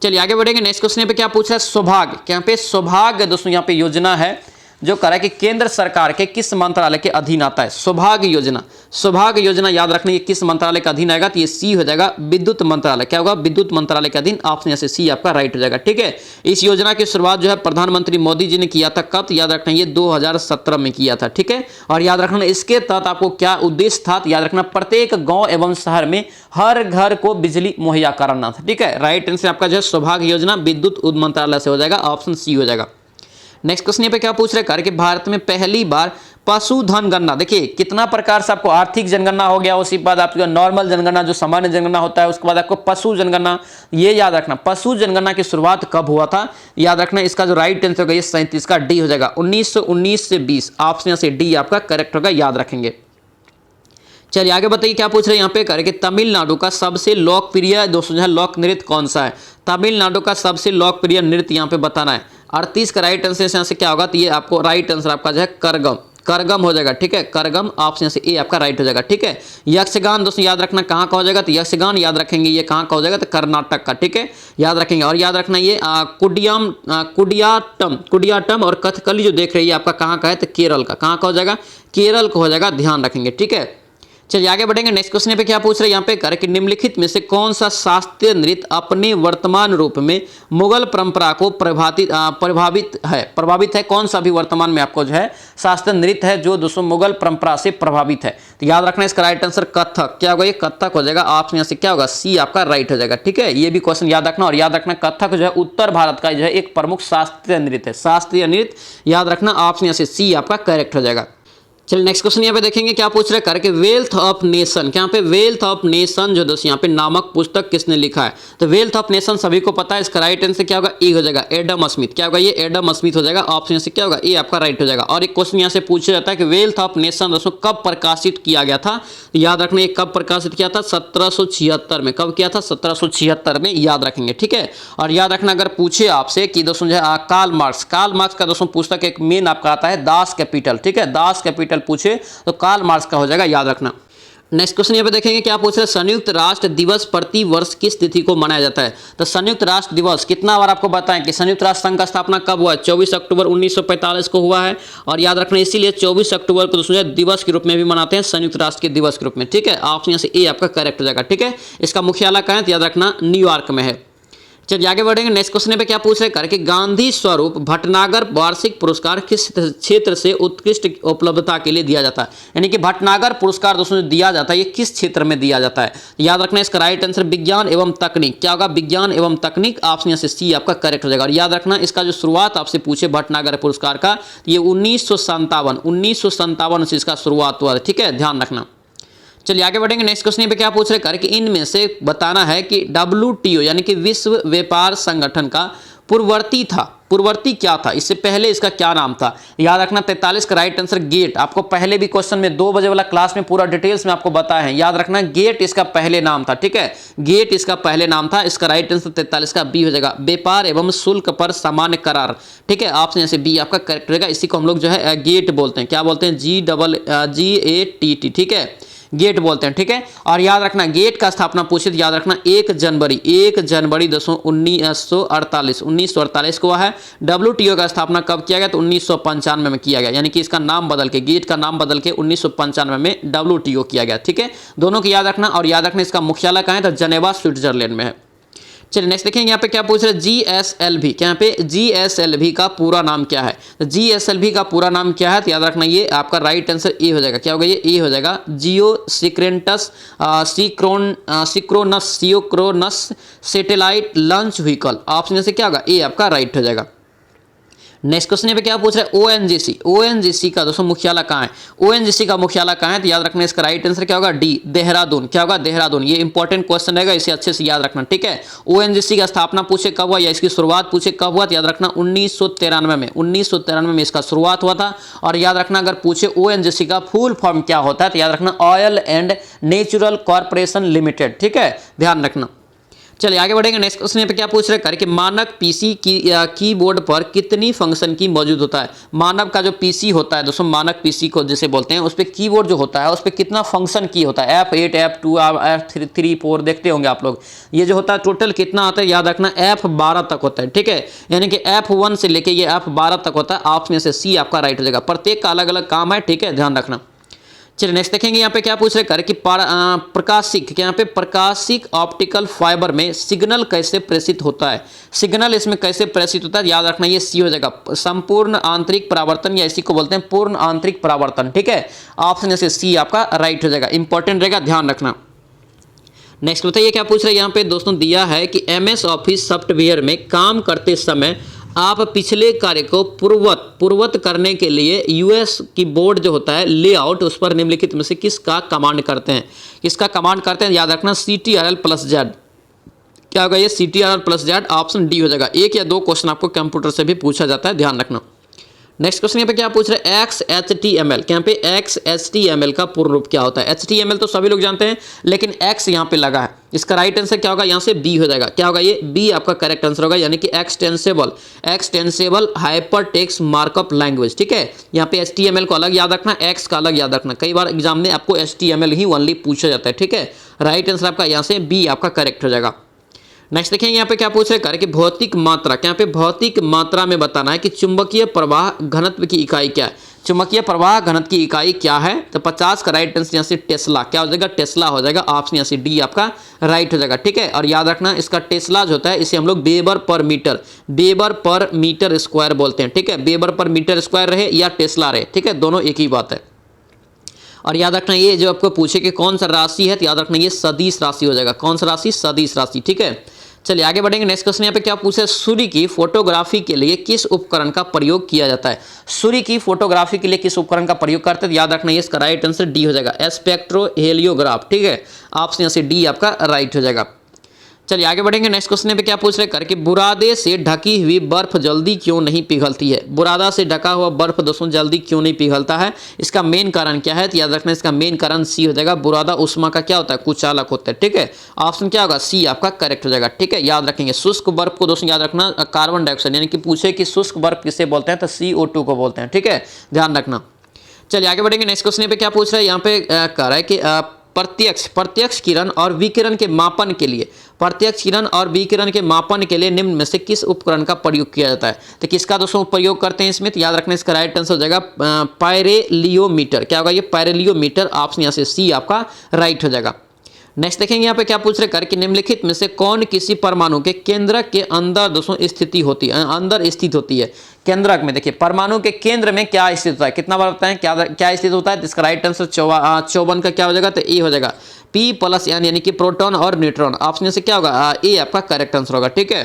चलिए आगे बढ़ेंगे। नेक्स्ट क्वेश्चन पे क्या पूछ रहा है? सौभाग्य। यहाँ पे सौभाग्य दोस्तों यहाँ पे योजना है जो करा कि केंद्र सरकार के किस मंत्रालय के अधीन आता है? सौभाग्य योजना। सौभाग्य योजना याद रखना ये किस मंत्रालय के अधीन आएगा? तो ये सी हो जाएगा, विद्युत मंत्रालय। क्या होगा? विद्युत मंत्रालय के अधीन। ऑप्शन यहाँ से सी आपका राइट हो जाएगा। ठीक है, इस योजना की शुरुआत जो है प्रधानमंत्री मोदी जी ने किया था। कब? याद रखना ये 2017 में किया था। ठीक है, और याद रखना इसके तहत आपको क्या उद्देश्य था? याद रखना प्रत्येक गाँव एवं शहर में हर घर को बिजली मुहैया कराना था। ठीक है, राइट आंसर आपका जो है सौभाग्य योजना विद्युत मंत्रालय से हो जाएगा। ऑप्शन सी हो जाएगा। नेक्स्ट क्वेश्चन पे क्या पूछ रहे हैं कि भारत में पहली बार पशुधन गणना, देखिए कितना प्रकार से आपको आर्थिक जनगणना हो गया, उसके बाद आपका नॉर्मल जनगणना जो सामान्य जनगणना होता है, उसके बाद आपको पशु जनगणना। ये याद रखना पशु जनगणना की शुरुआत कब हुआ था? याद रखना इसका जो राइट आंसर होगा ये 37 का डी हो जाएगा, 1919 से 20। ऑप्शन से डी आपका करेक्ट होगा, याद रखेंगे। चलिए आगे बताइए क्या पूछ रहे हैं यहाँ पे करके, तमिलनाडु का सबसे लोकप्रिय दोस्तों जो लोक नृत्य कौन सा है? तमिलनाडु का सबसे लोकप्रिय नृत्य यहाँ पे बताना है। 38 का राइट आंसर यहाँ से क्या होगा? तो ये आपको राइट आंसर आपका जो है करगम, करगम हो जाएगा। ठीक है, करगम। ऑप्शन से ए आपका राइट हो जाएगा। ठीक है, यक्षगान दोस्तों याद रखना कहाँ का हो जाएगा? तो यक्षगान याद रखेंगे ये कहाँ का हो जाएगा? तो कर्नाटक का। ठीक है, याद रखेंगे। और याद रखना ये कुडियाटम और कथकली जो देख रही है आपका कहाँ का है? तो केरल का। कहाँ का हो जाएगा? केरल का हो जाएगा, ध्यान रखेंगे। ठीक है, चलिए आगे बढ़ेंगे। नेक्स्ट क्वेश्चन पे क्या पूछ रहे हैं यहाँ पे कि निम्नलिखित में से कौन सा शास्त्रीय नृत्य अपने वर्तमान रूप में मुगल परंपरा को प्रभावित है? कौन सा भी वर्तमान में आपको जो है शास्त्रीय नृत्य है जो दोस्तों मुगल परंपरा से प्रभावित है? तो याद रखना इसका राइट आंसर कथक। क्या होगा? ये कथक हो जाएगा। ऑप्शन यहाँ से क्या होगा? सी आपका राइट हो जाएगा। ठीक है, ये भी क्वेश्चन याद रखना। और याद रखना कथक जो है उत्तर भारत का जो है एक प्रमुख शास्त्रीय नृत्य है। शास्त्रीय नृत्य याद रखना। ऑप्शन यहाँ से सी आपका करेक्ट हो जाएगा। चलिए नेक्स्ट क्वेश्चन यहाँ पे देखेंगे क्या पूछ रहे हैं कि वेल्थ ऑफ नेशन, यहाँ पे वेल्थ ऑफ नेशन जो दोस्तों यहाँ पे नामक पुस्तक किसने लिखा है? तो वेल्थ ऑफ नेशन सभी को पता है, इसका राइट आंसर क्या होगा? ए हो जाएगा, एडम स्मिथ। क्या होगा? ये एडम स्मिथ हो जाएगा। ऑप्शन से क्या होगा? ए आपका राइट हो जाएगा। और एक क्वेश्चन यहाँ से पूछा जाता है कि वेल्थ ऑफ नेशन दोस्तों कब प्रकाशित किया गया था? याद रखना ये कब प्रकाशित किया था? 1776 में। कब किया था? 1776 में, याद रखेंगे। ठीक है, और याद रखना अगर पूछे आपसे कि दोस्तों जो है कार्ल मार्क्स का दोस्तों पुस्तक एक मेन आपका आता है दास कैपिटल। ठीक है, दास कैपिटल पूछे तो कार्ल मार्क्स का हो जाएगा, याद रखना। नेक्स्ट क्वेश्चन यहाँ पे देखेंगे क्या पूछ रहे हैं, संयुक्त राष्ट्र दिवस प्रति वर्ष किस तिथि को मनाया जाता है? तो संयुक्त राष्ट्र दिवस कितना बार आपको बताएं कि संयुक्त राष्ट्र संघ का स्थापना कब हुआ है? 24 अक्टूबर 1945 को हुआ है। और याद रखना इसीलिए 24 अक्टूबर को दोस्तों दिवस के रूप में भी मनाते हैं, संयुक्त राष्ट्र के दिवस के रूप में। ठीक है, ऑप्शन यहाँ से ए आपका करेक्ट हो जाएगा। ठीक है, इसका मुख्यालय कहाँ है? तो याद रखना न्यूयॉर्क में है। चलिए आगे बढ़ेंगे। नेक्स्ट क्वेश्चन पे क्या पूछ रहे हैं कि गांधी स्वरूप भटनागर वार्षिक पुरस्कार किस क्षेत्र से उत्कृष्ट उपलब्धता के लिए दिया जाता है? यानी कि भटनागर पुरस्कार दोस्तों दिया जाता है, ये किस क्षेत्र में दिया जाता है? याद रखना इसका राइट आंसर विज्ञान एवं तकनीक। क्या होगा? विज्ञान एवं तकनीक। ऑप्शन यहाँ से सी आपका करेक्ट हो जाएगा। और याद रखना इसका जो शुरुआत आपसे पूछे भटनागर पुरस्कार का, ये 1957 से इसका शुरुआत हुआ है। ठीक है, ध्यान रखना। चलिए आगे बढ़ेंगे। नेक्स्ट क्वेश्चन पे क्या पूछ रहे हैं कि इनमें से बताना है कि WTO यानी कि विश्व व्यापार संगठन का पूर्ववर्ती था। पूर्ववर्ती क्या था, इससे पहले इसका क्या नाम था? याद रखना 43 का राइट आंसर गेट। आपको पहले भी क्वेश्चन में 2 बजे वाला क्लास में पूरा डिटेल्स में आपको बताया है। याद रखना गेट इसका पहले नाम था, ठीक है, गेट इसका पहले नाम था। इसका राइट आंसर 43 का बी हो जाएगा, व्यापार एवं शुल्क पर सामान्य करार, ठीक है, ऑप्शन जैसे बी आपका करेक्ट रहेगा। इसी को हम लोग जो है गेट बोलते हैं, क्या बोलते हैं, GATT, ठीक है, गेट बोलते हैं, ठीक है। और याद रखना गेट का स्थापना पूछे तो याद रखना 1 जनवरी 1948 को हुआ है। WTO का स्थापना कब किया गया? तो 1995 में किया गया, यानी कि इसका नाम बदल के, गेट का नाम बदल के 1995 में WTO किया गया, ठीक है। दोनों की याद रखना। और याद रखना इसका मुख्यालय कहाँ है? तो जेनेवा स्विट्जरलैंड में है। चलिए नेक्स्ट देखेंगे, यहाँ पे क्या पूछ रहे हैं, GSLV, क्या यहाँ पे GSLV का पूरा नाम क्या है? तो GSLV का पूरा नाम क्या है? तो याद रखना ये आपका राइट आंसर ए हो जाएगा। क्या होगा ये? ए हो जाएगा, जियो सिक्रोनस सैटेलाइट लॉन्च व्हीकल। ऑप्शन से क्या होगा? ए आपका राइट हो जाएगा। नेक्स्ट क्वेश्चन पे क्या पूछ रहा है, ONGC का दोस्तों मुख्यालय कहाँ है? ONGC का मुख्यालय कहाँ है? तो याद रखना इसका राइट आंसर क्या होगा? डी, देहरादून। क्या होगा? देहरादून। ये इंपॉर्टेंट क्वेश्चन रहेगा, इसे अच्छे से याद रखना, ठीक है। ONGC का स्थापना पूछे कब हुआ या इसकी शुरुआत पूछे कब हुआ? तो याद रखना 1993 में इसका शुरुआत हुआ था। और याद रखना अगर पूछे ONGC का फुल फॉर्म क्या होता है, तो याद रखना oil and natural corporation limited, ठीक है, ध्यान रखना। चलिए आगे बढ़ेंगे। नेक्स्ट क्वेश्चन पे क्या पूछ रहे हैं, कि मानक पीसी कीबोर्ड पर कितनी फंक्शन की मौजूद होता है? मानव का जो पीसी होता है दोस्तों, मानक पीसी को जिसे बोलते हैं, उस पर कीबोर्ड जो होता है उस पर कितना फंक्शन की होता है? F8 F2 F3 4 देखते होंगे आप लोग। ये जो होता है टोटल कितना आता है? याद रखना F12 तक होता है, ठीक है, यानी कि F1 से लेके ये F12 तक होता है। ऑप्शन से सी आपका राइट हो जाएगा। प्रत्येक का अलग अलग काम है, ठीक है, ध्यान रखना। चलिए नेक्स्ट देखेंगे, यहाँ पे क्या पूछ रहे हैं, कि प्रकाशिक, यहाँ पे प्रकाशिक ऑप्टिकल फाइबर में सिग्नल कैसे प्रेषित होता है? सिग्नल इसमें कैसे प्रेषित होता है? याद रखना ये सी हो जाएगा, संपूर्ण आंतरिक परावर्तन, या इसी को बोलते हैं पूर्ण आंतरिक परावर्तन, ठीक है। ऑप्शन जैसे सी आपका राइट हो जाएगा, इंपॉर्टेंट रहेगा, ध्यान रखना। नेक्स्ट बताइए क्या पूछ रहे हैं, यहाँ पे दोस्तों दिया है कि MS ऑफिस सॉफ्टवेयर में काम करते समय आप पिछले कार्य को पूर्ववत करने के लिए US कीबोर्ड जो होता है लेआउट, उस पर निम्नलिखित में से किसका कमांड करते हैं? किसका कमांड करते हैं? याद रखना CTRL+Z। क्या होगा ये? CTRL+Z। ऑप्शन डी हो जाएगा। 1 या 2 क्वेश्चन आपको कंप्यूटर से भी पूछा जाता है, ध्यान रखना। नेक्स्ट क्वेश्चन यहाँ पे क्या पूछ रहे हैं, XHTML, यहाँ पे XHTML का पूर्ण रूप क्या होता है? HTML तो सभी लोग जानते हैं, लेकिन X यहाँ पे लगा है। इसका राइट आंसर क्या होगा? यहाँ से बी हो जाएगा। क्या होगा ये? बी आपका करेक्ट आंसर होगा, यानी कि एक्सटेंसेबल हाइपर टेक्स्ट मार्कअप लैंग्वेज, ठीक है। यहाँ पे HTML को अलग याद रखना, X का अलग याद रखना। कई बार एग्जाम में आपको HTML ही ओनली पूछा जाता है, ठीक है। राइट आंसर आपका यहाँ से बी आपका करेक्ट हो जाएगा। नेक्स्ट देखेंगे, यहाँ पे क्या पूछ रहे हैं, कि भौतिक मात्रा, क्या यहाँ पे भौतिक मात्रा में बताना है कि चुंबकीय प्रवाह घनत्व की इकाई क्या है? चुंबकीय प्रवाह घनत्व की इकाई क्या है? तो 50 का राइट आंसर यहाँ से टेस्ला। क्या हो जाएगा? टेस्ला हो जाएगा। ऑप्शन यहाँ से डी आपका राइट हो जाएगा, ठीक है। और याद रखना इसका टेस्ला जो होता है इसे हम लोग वेबर पर मीटर स्क्वायर बोलते हैं, ठीक है। वेबर पर मीटर स्क्वायर रहे या टेस्ला रहे, ठीक है, दोनों एक ही बात है। और याद रखना ये जो आपको पूछे कि कौन सा राशि है, तो याद रखना ये सदिश राशि हो जाएगा। कौन सा राशि? सदिश राशि, ठीक है। चलिए आगे बढ़ेंगे। नेक्स्ट क्वेश्चन यहाँ पे क्या पूछे, सूर्य की फोटोग्राफी के लिए किस उपकरण का प्रयोग किया जाता है? सूर्य की फोटोग्राफी के लिए किस उपकरण का प्रयोग करते हैं? याद रखना ये इसका राइट आंसर डी हो जाएगा, स्पेक्ट्रोहेलियोग्राफ, ठीक है। ऑप्शन यहाँ से डी आपका राइट हो जाएगा। चलिए आगे बढ़ेंगे। नेक्स्ट क्वेश्चन पे क्या पूछ रहे हैं, कि बुरादे से ढकी हुई बर्फ जल्दी क्यों नहीं पिघलती है? बुरादा से ढका हुआ बर्फ दोस्तों जल्दी क्यों नहीं पिघलता है? इसका मेन कारण क्या है? तो याद रखना इसका मेन कारण सी हो जाएगा, बुरादा उष्मा का क्या होता है? कुचालक होता है, ठीक है। ऑप्शन क्या होगा? सी आपका करेक्ट हो जाएगा, ठीक है। याद रखेंगे शुष्क बर्फ को दोस्तों याद रखना कार्बन डाइऑक्साइड, यानी कि पूछे कि शुष्क बर्फ किसे बोलते हैं, तो CO2 को बोलते हैं, ठीक है, ध्यान रखना। चलिए आगे बढ़ेंगे। नेक्स्ट क्वेश्चन पे क्या पूछ रहा है, यहाँ पे कह रहा है कि प्रत्यक्ष किरण और विकिरण के मापन के लिए निम्न में से किस उपकरण का प्रयोग किया जाता है? तो किसका दोस्तों प्रयोग करते हैं इसमें? तो याद रखना इसका राइट आंसर हो जाएगा पायरेलियोमीटर। क्या होगा ये? पायरेलियोमीटर। ऑप्शन यहाँ से सी आपका राइट हो जाएगा। नेक्स्ट देखेंगे यहाँ पे क्या पूछ रहे हैं, कि निम्नलिखित में से कौन किसी परमाणु के केंद्रक के अंदर दोस्तों स्थित होती है? केंद्रक में देखिए परमाणु के केंद्र में क्या स्थित होता है? कितना बार बताएं क्या स्थित होता है? तो इसका राइट आंसर 54 का क्या हो जाएगा? तो ए हो जाएगा, P+N, यानी कि प्रोटॉन और न्यूट्रॉन। ऑप्शन से क्या होगा? ए आपका करेक्ट आंसर होगा, ठीक है।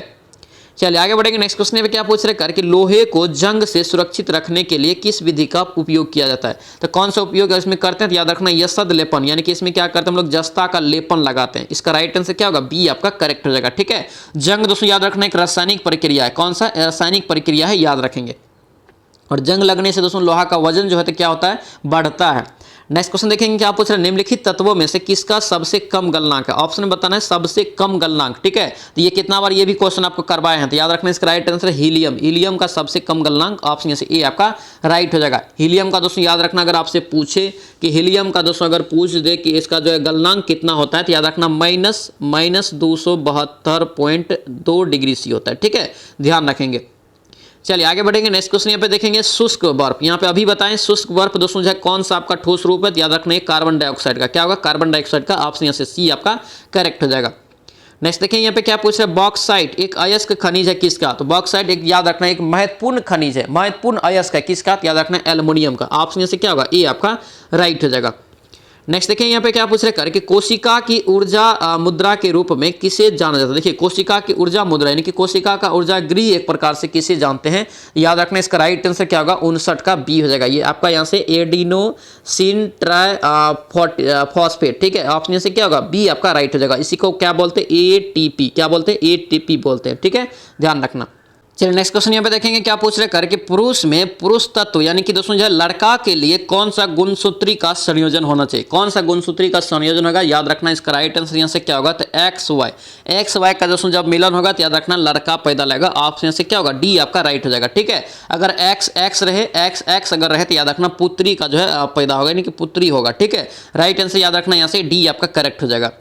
चलिए आगे बढ़ेंगे। नेक्स्ट क्वेश्चन पे क्या पूछ रहे हैं कि लोहे को जंग से सुरक्षित रखने के लिए किस विधि का उपयोग किया जाता है। तो कौन सा उपयोग इसमें करते हैं, तो याद रखना यशद लेपन, यानी कि इसमें क्या करते हैं हम लोग जस्ता का लेपन लगाते हैं। इसका राइट आंसर क्या होगा, बी आपका करेक्ट हो जाएगा। ठीक है, जंग दोस्तों याद रखना एक रासायनिक प्रक्रिया है। कौन सा रासायनिक प्रक्रिया है, याद रखेंगे। और जंग लगने से दोस्तों लोहा का वजन जो है तो क्या होता है, बढ़ता है। नेक्स्ट क्वेश्चन देखेंगे क्या पूछ रहे हैं, निम्नलिखित तत्वों में से किसका सबसे कम गलनांक है। ऑप्शन बताना है सबसे कम गलनांक। ठीक है, तो ये कितना बार ये भी क्वेश्चन आपको करवाए हैं, तो याद रखना इसका राइट आंसर हीलियम। हीलियम का सबसे कम गलनांक ऑप्शन से ए आपका राइट हो जाएगा। हीलियम का दोस्तों याद रखना, अगर आपसे पूछे कि हीलियम का दोस्तों अगर पूछ दे कि इसका जो है गलनांक कितना होता है, तो याद रखना माइनस 272.2 डिग्री सी होता है। ठीक है, ध्यान रखेंगे। चलिए आगे बढ़ेंगे। नेक्स्ट क्वेश्चन यहाँ पे देखेंगे शुष्क बर्फ। यहाँ पे अभी बताएं शुष्क बर्फ दोस्तों जो है कौन सा आपका ठोस रूप है, तो याद रखना है कार्बन डाइऑक्साइड का। क्या होगा, कार्बन डाइऑक्साइड का। ऑप्शन यहाँ से सी आपका करेक्ट हो जाएगा। नेक्स्ट देखिए यहाँ पे क्या पूछ रहे हैं, बॉक्साइट एक अयस्क खनिज है किसका। तो बॉक्साइट एक याद रखना एक महत्वपूर्ण खनिज है, महत्वपूर्ण अयस्क है किसका, तो याद रखना है एल्युमिनियम का। ऑप्शन यहाँ से क्या होगा, ए आपका राइट हो जाएगा। नेक्स्ट देखिए यहाँ पे क्या पूछ रहे हैं कि कोशिका की ऊर्जा मुद्रा के रूप में किसे जाना जाता है। देखिए कोशिका की ऊर्जा मुद्रा यानी कि कोशिका का ऊर्जा गृह एक प्रकार से किसे जानते हैं, याद रखना इसका राइट आंसर क्या होगा, 59 का बी हो जाएगा। ये आपका यहाँ से एडिनोसिन ट्राई फॉस्फेट। ठीक है, ऑप्शन से क्या होगा, बी आपका राइट हो जाएगा। इसी को क्या बोलते हैं, एटीपी। क्या बोलते हैं, एटीपी बोलते हैं। ठीक है, ध्यान रखना। चलिए नेक्स्ट क्वेश्चन यहाँ पे देखेंगे क्या पूछ रहे हैं कि पुरुष में पुरुष तत्व यानी कि दोस्तों जो है लड़का के लिए कौन सा गुणसूत्री का संयोजन होना चाहिए। कौन सा गुणसूत्री का संयोजन होगा, याद रखना इसका राइट आंसर यहाँ से क्या होगा, तो एक्स वाई का दोस्तों जब मिलन होगा तो याद रखना लड़का पैदा लेगा। ऑप्शन से क्या होगा, डी आपका राइट हो जाएगा। ठीक है, अगर एक्स रहे एक्स अगर रहे तो याद रखना पुत्री का जो है पैदा होगा यानी कि पुत्री होगा। ठीक है, राइट आंसर याद रखना यहाँ से डी आपका करेक्ट हो जाएगा।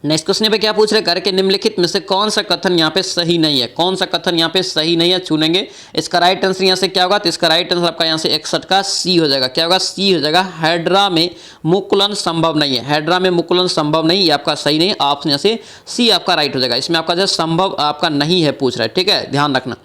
नेक्स्ट क्वेश्चन पे क्या पूछ रहे हैं कि निम्नलिखित में से कौन सा कथन यहाँ पे सही नहीं है। कौन सा कथन यहाँ पे सही नहीं है, चुनेंगे। इसका राइट आंसर यहाँ से क्या होगा, तो इसका राइट आंसर आपका यहाँ से 61 का सी हो जाएगा। क्या होगा, सी हो जाएगा। हाइड्रा में मुकुलन संभव नहीं है, हाइड्रा में मुकुलन संभव नहीं, ये आपका सही नहीं। ऑप्शन यहाँ से सी आपका राइट हो जाएगा। इसमें आपका जो संभव आपका नहीं है पूछ रहा है। ठीक है, ध्यान रखना।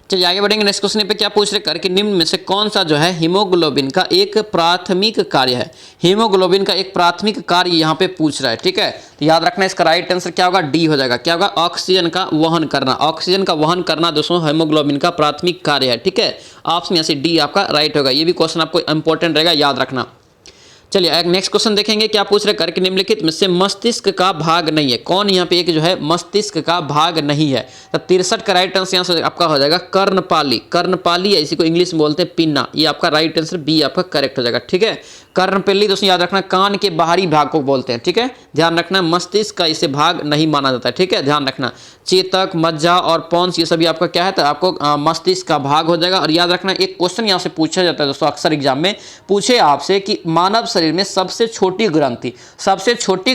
चलिए आगे बढ़ेंगे। नेक्स्ट क्वेश्चन पे क्या पूछ रहे हैं कि निम्न में से कौन सा जो है हीमोग्लोबिन का एक प्राथमिक कार्य है। हीमोग्लोबिन का एक प्राथमिक कार्य यहाँ पे पूछ रहा है। ठीक है, तो याद रखना इसका राइट आंसर क्या होगा, डी हो जाएगा। क्या होगा, ऑक्सीजन का वहन करना। ऑक्सीजन का वहन करना दोस्तों हीमोग्लोबिन का प्राथमिक कार्य है। ठीक है, ऑप्शन यहाँ से डी आपका राइट होगा। ये भी क्वेश्चन आपको इंपॉर्टेंट रहेगा, याद रखना। चलिए नेक्स्ट क्वेश्चन देखेंगे क्या पूछ रहे हैं कि निम्नलिखित में से मस्तिष्क का भाग नहीं है। कौन यहाँ पे एक जो है मस्तिष्क का भाग नहीं है, तो 63 का राइट आंसर यहाँ से आपका हो जाएगा कर्णपाली। कर्णपाली इसी को इंग्लिश में बोलते हैं पिन्ना। ये आपका राइट आंसर बी आपका करेक्ट हो जाएगा। ठीक है, कर्णपाली दोस्तों याद रखना कान के बाहरी भाग को बोलते हैं। ठीक है, ध्यान रखना मस्तिष्क का इसे भाग नहीं माना जाता है। ठीक है, ध्यान रखना चेतक मज्जा और पॉन्स ये सभी आपका क्या है, तो आपको मस्तिष्क का भाग हो जाएगा। और याद रखना एक क्वेश्चन यहाँ से पूछा जाता है दोस्तों अक्सर एग्जाम में, पूछे आपसे कि मानव शरीर में सबसे छोटी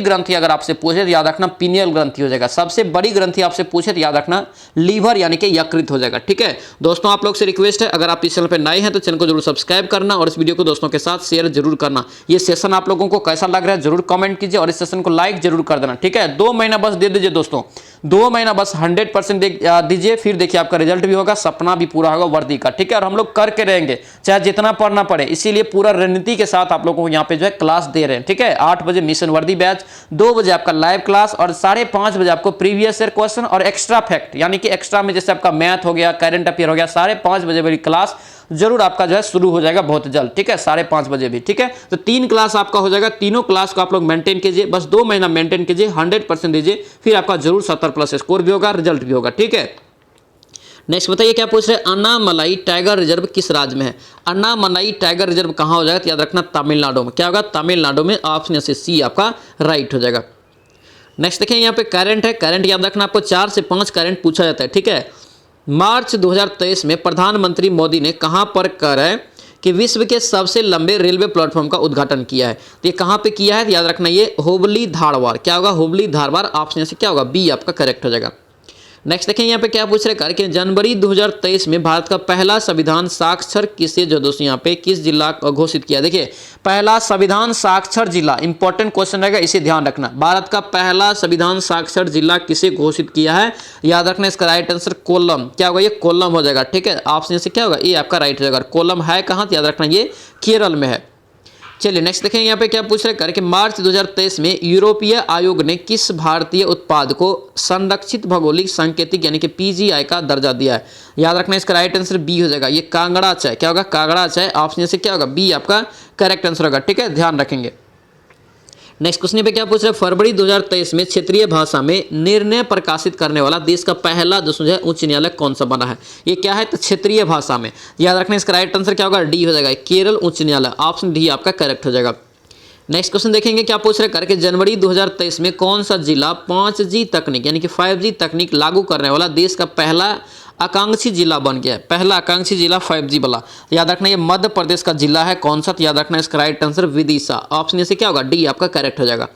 ग्रंथि अगर आपसे पूछे तो याद रखना पीनियल ग्रंथि हो जाएगा। सबसे बड़ी ग्रंथि आपसे पूछे तो याद रखना लीवर यानी कि यकृत हो जाएगा। ठीक है दोस्तों, आप लोग से रिक्वेस्ट है अगर आप इस चैनल पर नए हैं तो चैनल को जरूर सब्सक्राइब करना और इस वीडियो को दोस्तों के साथ शेयर जरूर करना। ये सेशन आप लोगों को कैसा लग रहा है जरूर कमेंट कीजिए और इस सेशन को लाइक जरूर कर देना। ठीक है, 2 महीना बस दे दीजिए दोस्तों, 2 महीना बस 100% दीजिए, फिर देखिए आपका रिजल्ट भी होगा, सपना भी पूरा होगा वर्दी का। ठीक है, और हम लोग करके रहेंगे चाहे जितना पढ़ना पड़े, इसीलिए पूरा रणनीति के साथ आप लोगों को यहाँ पे जो है क्लास दे रहे हैं। ठीक है, 8 बजे मिशन वर्दी बैच, 2 बजे आपका लाइव क्लास और 5:30 बजे आपको प्रीवियस ईयर क्वेश्चन और एक्स्ट्रा फैक्ट यानी कि एक्स्ट्रा में जैसे आपका मैथ हो गया, करंट अफेयर हो गया, 5:30 बजे वाली क्लास जरूर आपका जो है शुरू हो जाएगा बहुत जल्द। ठीक है, 5:30 बजे भी। ठीक है, तो 3 क्लास आपका हो जाएगा, तीनों क्लास को आप लोग मेंटेन कीजिए, बस 2 महीना मेंटेन कीजिए, 100% दीजिए, फिर आपका जरूर 70+ स्कोर भी होगा, रिजल्ट भी होगा। ठीक है, नेक्स्ट बताइए क्या पूछ रहे हैं, अन्नामलाई टाइगर रिजर्व किस राज्य में है। अन्नामलाई टाइगर रिजर्व कहाँ हो जाएगा, तो याद रखना तमिलनाडु में। क्या होगा, तमिलनाडु में। ऑप्शन से सी आपका राइट हो जाएगा। नेक्स्ट देखिए यहाँ पे करंट है, करंट याद रखना आपको 4 से 5 करंट पूछा जाता है। ठीक है, मार्च 2023 में प्रधानमंत्री मोदी ने कहां पर कर है कि विश्व के सबसे लंबे रेलवे प्लेटफॉर्म का उद्घाटन किया है। तो ये कहां पे किया है, तो याद रखना ये हुबली धारवाड़। क्या होगा, हुबली धारवाड़। ऑप्शन से क्या होगा, बी आपका करेक्ट हो जाएगा। नेक्स्ट देखें यहाँ पे क्या पूछ रहे हैं कि जनवरी 2023 में भारत का पहला संविधान साक्षर किसे जो दोस्तों यहाँ पे किस जिला घोषित किया। देखिए पहला संविधान साक्षर जिला इंपॉर्टेंट क्वेश्चन रहेगा, इसे ध्यान रखना। भारत का पहला संविधान साक्षर जिला किसे घोषित किया है, याद रखना इसका राइट आंसर कोल्लम। क्या होगा, ये कोल्लम हो जाएगा। ठीक है, ऑप्शन से क्या होगा, ये आपका राइट हो जाएगा। कोल्लम है कहाँ, तो याद रखना ये केरल में है। चलिए नेक्स्ट देखेंगे यहाँ पे क्या पूछ रहे हैं कि मार्च 2023 में यूरोपीय आयोग ने किस भारतीय उत्पाद को संरक्षित भौगोलिक सांकेतिक यानी कि पीजीआई का दर्जा दिया है। याद रखना इसका राइट आंसर बी हो जाएगा। ये कांगड़ा चाय, क्या होगा कांगड़ा चाय, ऑप्शन से क्या होगा बी आपका करेक्ट आंसर होगा। ठीक है, ध्यान रखेंगे। नेक्स्ट क्वेश्चन पे क्या पूछ रहे हैं, फरवरी 2023 में क्षेत्रीय भाषा में निर्णय प्रकाशित करने वाला देश का पहला जो है उच्च न्यायालय कौन सा बना है। ये क्या है तो क्षेत्रीय भाषा में। याद रखना इसका राइट आंसर क्या होगा डी हो जाएगा, केरल उच्च न्यायालय, ऑप्शन डी आपका करेक्ट हो जाएगा। नेक्स्ट क्वेश्चन देखेंगे क्या पूछ रहे करके जनवरी 2023 में कौन सा जिला 5G तकनीक यानी कि 5G तकनीक लागू करने वाला देश का पहला आकांक्षी जिला बन गया है। पहला आकांक्षी जिला 5G वाला, याद रखना ये मध्य प्रदेश का जिला है। कौन सा, तो याद रखना इसका राइट आंसर विदिशा, ऑप्शन से क्या होगा डी आपका करेक्ट हो जाएगा।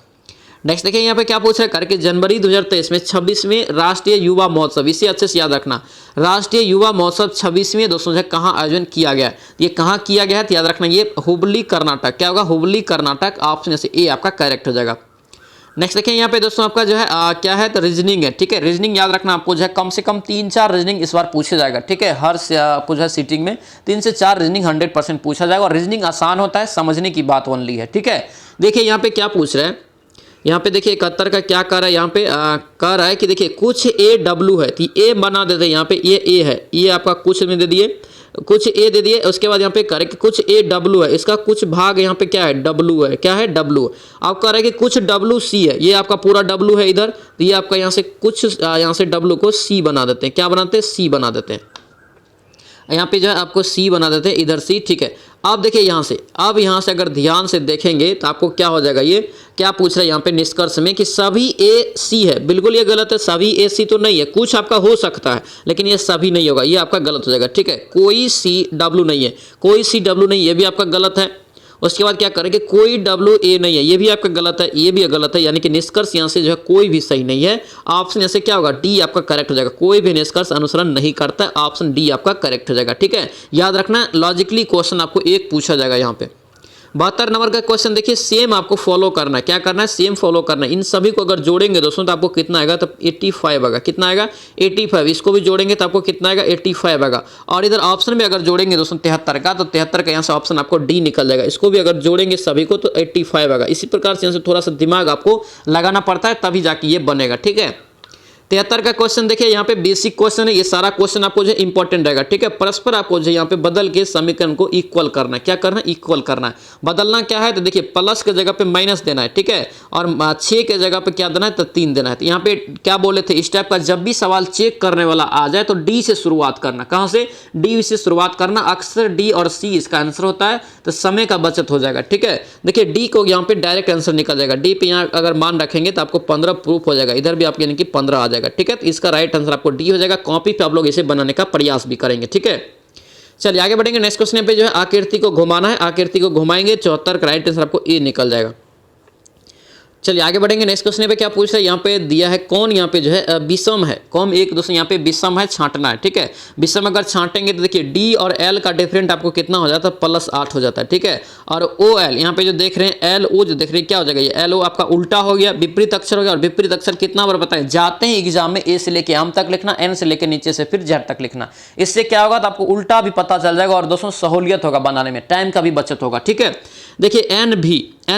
नेक्स्ट देखिए यहाँ पे क्या पूछ रहे हैं करके जनवरी 2023 में 26वें राष्ट्रीय युवा महोत्सव, इसे अच्छे से याद रखना, राष्ट्रीय युवा महोत्सव 26वें दोस्तों है कहाँ आयोजन किया गया है। ये कहाँ किया गया है तो याद रखना ये हुबली कर्नाटक, क्या होगा हुबली कर्नाटक, ऑप्शन से ए आपका करेक्ट हो जाएगा। नेक्स्ट देखिए यहाँ पे दोस्तों आपका जो है क्या है तो रीजनिंग है। ठीक है, रीजनिंग याद रखना आपको जो है कम से कम 3-4 रीजनिंग इस बार पूछे जाएगा। ठीक है, हर आपको जो है सीटिंग में 3 से 4 रीजनिंग 100% पूछा जाएगा। और रीजनिंग आसान होता है, समझने की बात ओनली है। ठीक है, देखिए यहाँ पे क्या पूछ रहे हैं, यहाँ पे देखिए 71 का क्या कर रहा है, यहाँ पे कह रहा है कि देखिए कुछ ए डब्ल्यू है तो ए बना देते हैं। यहाँ पे ये ए है, ये आपका कुछ में दे दिए, कुछ ए दे दिए, उसके बाद यहाँ पे करें कि कुछ ए डब्ल्यू है, इसका कुछ भाग यहाँ पे क्या है डब्ल्यू है, क्या है डब्ल्यू। आप कह रहे हैं कि कुछ डब्ल्यू सी है, ये आपका पूरा डब्ल्यू है इधर, तो ये आपका यहाँ से कुछ यहाँ से डब्ल्यू को सी बना देते हैं। क्या बनाते हैं, सी बना देते हैं। यहाँ पे जो है आपको सी बना देते हैं इधर सी। ठीक है, अब देखिए यहाँ से, अब यहाँ से अगर ध्यान से देखेंगे तो आपको क्या हो जाएगा, ये क्या पूछ रहे हैं यहाँ पे निष्कर्ष में कि सभी ए सी है। बिल्कुल ये गलत है, सभी ए सी तो नहीं है, कुछ आपका हो सकता है लेकिन ये सभी नहीं होगा, ये आपका गलत हो जाएगा। ठीक है, कोई सी डब्ल्यू नहीं है, कोई सी डब्ल्यू नहीं, ये भी आपका गलत है। उसके बाद क्या करेंगे, कोई डब्ल्यू ए नहीं है, ये भी आपका गलत है, ये भी गलत है, यानी कि निष्कर्ष यहाँ से जो है कोई भी सही नहीं है। ऑप्शन यहाँ से क्या होगा डी आपका करेक्ट हो जाएगा, कोई भी निष्कर्ष अनुसरण नहीं करता है, ऑप्शन डी आपका करेक्ट हो जाएगा। ठीक है, याद रखना लॉजिकली क्वेश्चन आपको एक पूछा जाएगा यहाँ पे। 72 नंबर का क्वेश्चन देखिए, सेम आपको फॉलो करना है, क्या करना है सेम फॉलो करना है। इन सभी को अगर जोड़ेंगे दोस्तों तो आपको कितना आएगा, तो 85 आएगा। कितना आएगा 85, इसको भी जोड़ेंगे तो आपको कितना आएगा 85 आएगा। और इधर ऑप्शन में अगर जोड़ेंगे दोस्तों 73 का, तो 73 का यहाँ से ऑप्शन आपको डी निकल जाएगा। इसको भी अगर जोड़ेंगे सभी को तो 85 आएगा। इसी प्रकार से यहाँ से थोड़ा सा दिमाग आपको लगाना पड़ता है तभी जाके ये बनेगा। ठीक है, 73 का क्वेश्चन देखिए यहाँ पे बेसिक क्वेश्चन है, ये सारा क्वेश्चन आपको जो है इंपॉर्टेंट रहेगा। ठीक है, परस्पर आपको जो यहाँ पे बदल के समीकरण को इक्वल करना है। क्या करना है, इक्वल करना है। बदलना क्या है तो देखिए प्लस के जगह पे माइनस देना है। ठीक है, और 6 के जगह पे क्या देना है तो 3 देना है। तो यहाँ पे क्या बोले थे, इस टाइप का जब भी सवाल चेक करने वाला आ जाए तो डी से शुरुआत करना। कहाँ से, डी से शुरुआत करना। अक्सर डी और सी इसका आंसर होता है, तो समय का बचत हो जाएगा। ठीक है, देखिए डी को यहाँ पे डायरेक्ट आंसर निकल जाएगा। डी पे यहाँ अगर मान रखेंगे तो आपको 15 प्रूफ हो जाएगा, इधर भी आप यानी कि 15 आ जाएगा। ठीक है, तो इसका राइट आंसर आपको डी हो जाएगा। कॉपी पे आप लोग इसे बनाने का प्रयास भी करेंगे। ठीक है, चलिए आगे बढ़ेंगे। नेक्स्ट क्वेश्चन पे जो है आकृति को घुमाना है, आकृति को घुमाएंगे 74 का राइट आंसर आपको ए निकल जाएगा। चलिए आगे बढ़ेंगे। नेक्स्ट क्वेश्चन पे क्या पूछ रहा है, यहाँ पे दिया है कौन यहाँ पे जो है विषम है। कौन एक दोस्तों यहाँ पे विषम है, छांटना है। ठीक है, विषम अगर छांटेंगे तो देखिए डी और एल का डिफरेंट आपको कितना हो जाता है, +8 हो जाता है। ठीक है, और ओ एल यहाँ पे जो देख रहे हैं, एल ओ जो देख रहे हैं क्या हो जाएगा, ये एल ओ आपका उल्टा हो गया, विपरीत अक्षर हो गया। और विपरीत अक्षर कितना बार बताएं, जाते हैं एग्जाम में ए से लेके एम तक लिखना, एन से लेके नीचे से फिर जेड तक लिखना। इससे क्या होगा तो आपको उल्टा भी पता चल जाएगा और दोस्तों सहूलियत होगा बनाने में, टाइम का भी बचत होगा। ठीक है, देखिए एन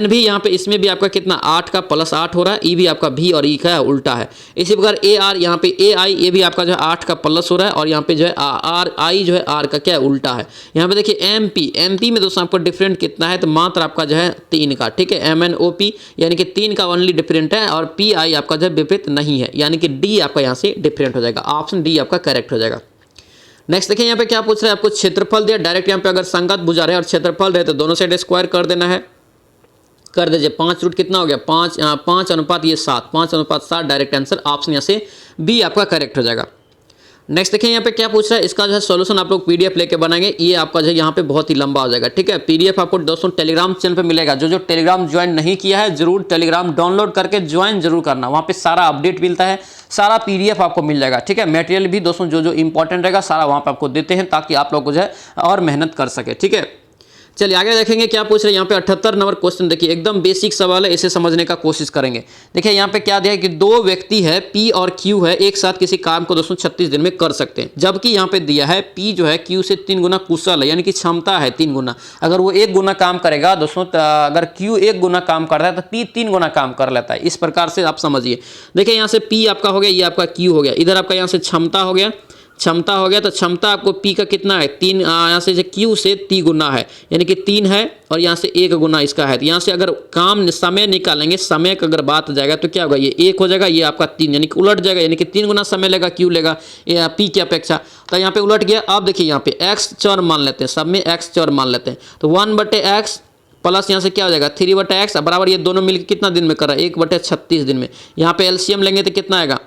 भी यहाँ पे इसमें भी आपका कितना 8 का +8 हो रहा है। ई भी आपका भी और ई का उल्टा है। इसी प्रकार ए आर यहाँ पे ए आई, ये भी आपका जो है 8 का प्लस हो रहा है। और यहाँ पे जो है आर आई जो है आर का क्या है उल्टा है। यहाँ पे देखिए एम पी में दोस्तों आपको डिफरेंट कितना है तो मात्र आपका जो है 3 का। ठीक है, MNOP यानी कि 3 का ओनली डिफरेंट है। और PI आपका जो है विपरीत नहीं है, यानी कि डी आपका यहाँ से डिफरेंट हो जाएगा। ऑप्शन डी आपका करेक्ट हो जाएगा। नेक्स्ट देखिए यहाँ पे क्या पूछ रहे हैं, आपको क्षेत्रफल दिया डायरेक्ट। यहाँ पे अगर संगत भुजा रहे और क्षेत्रफल रहे तो दोनों साइड स्क्वायर कर देना है, कर दीजिए। 5 रूट कितना हो गया 5 अनुपात ये 7, 5:7 डायरेक्ट आंसर। ऑप्शन यहाँ से बी आपका करेक्ट हो जाएगा। नेक्स्ट देखिए यहाँ पे क्या पूछ रहा है, इसका जो है सॉल्यूशन आप लोग PDF लेके बनाएंगे। ये आपका जो है यहाँ पे बहुत ही लंबा हो जाएगा। ठीक है, PDF आपको दोस्तों टेलीग्राम चैनल पे मिलेगा। जो टेलीग्राम ज्वाइन नहीं किया है जरूर टेलीग्राम डाउनलोड करके ज्वाइन जरूर करना, वहाँ पे सारा अपडेट मिलता है, सारा PDF आपको मिल जाएगा। ठीक है, मटेरियल भी दोस्तों जो इंपॉर्टेंट रहेगा सारा वहाँ पे आपको देते हैं ताकि आप लोग जो है और मेहनत कर सके। ठीक है, चलिए आगे देखेंगे क्या पूछ रहे हैं यहाँ पे 78 नंबर क्वेश्चन। देखिए एकदम बेसिक सवाल है, इसे समझने का कोशिश करेंगे। देखिए यहाँ पे क्या दिया है कि दो व्यक्ति है P और Q है, एक साथ किसी काम को दोस्तों 36 दिन में कर सकते हैं। जबकि यहाँ पे दिया है P जो है Q से 3 गुना कुशल है, यानी कि क्षमता है 3 गुना। अगर वो 1 गुना काम करेगा दोस्तों, अगर Q 1 गुना काम कर रहा है तो P 3 गुना काम कर लेता है। इस प्रकार से आप समझिए। देखिए यहाँ से P आपका हो गया, ये आपका Q हो गया, इधर आपका यहाँ से क्षमता हो गया, क्षमता हो गया। तो क्षमता आपको P का कितना है 3, यहाँ से Q से 3 गुना है, यानी कि 3 है, और यहाँ से 1 गुना इसका है। तो यहाँ से अगर काम समय निकालेंगे, समय का अगर बात जाएगा तो क्या होगा, ये 1 हो जाएगा, ये आपका 3, यानी कि उलट जाएगा, यानी कि 3 गुना समय लेगा Q लेगा P की अपेक्षा। तो यहाँ पे उलट गया। अब देखिए यहाँ पे x चर मान लेते हैं, सब में x चर मान लेते हैं। तो 1/x प्लस यहाँ से क्या हो जाएगा 3/x बराबर, ये दोनों मिलकर कितना दिन में कर रहा है 1/36 दिन में। यहाँ पे एलसीएम लेंगे तो कितना आएगा,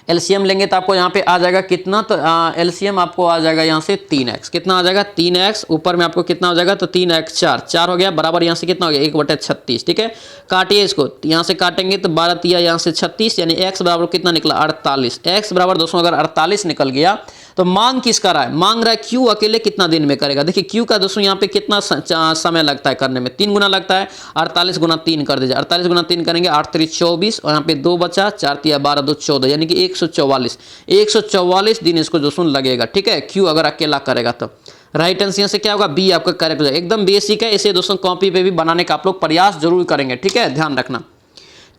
एलसीएम लेंगे तो आपको यहाँ पे आ जाएगा कितना, तो एलसीएम आपको आ जाएगा यहाँ से 3x, कितना आ जाएगा 3x, ऊपर में आपको कितना हो जाएगा तो 3x 4 हो गया, बराबर यहाँ से कितना हो गया 1/36। ठीक है, काटिए इसको, यहाँ से काटेंगे तो 12 तिया यहाँ से 36, यानी x बराबर कितना निकला 48। x बराबर दोस्तों अगर 48 निकल गया तो मांग किसका रहा है, मांग रहा है Q अकेले कितना दिन में करेगा। देखिए Q का दोस्तों यहाँ पे कितना समय लगता है करने में, 3 गुना लगता है। 48 गुना 3 कर दीजिए, 48 गुना 3 करेंगे 8 3 24, और यहाँ पे 2 बचा, 4 तिया 12 2 14, यानी कि 144 दिन इसको दोस्तों लगेगा। ठीक है, Q अगर अकेला करेगा तो राइट आंसर यहाँ से क्या होगा बी आपका करेक्ट हो जाएगा। एकदम बेसिक है, इसे दोस्तों कॉपी पे भी बनाने का आप लोग प्रयास जरूर करेंगे। ठीक है, ध्यान रखना।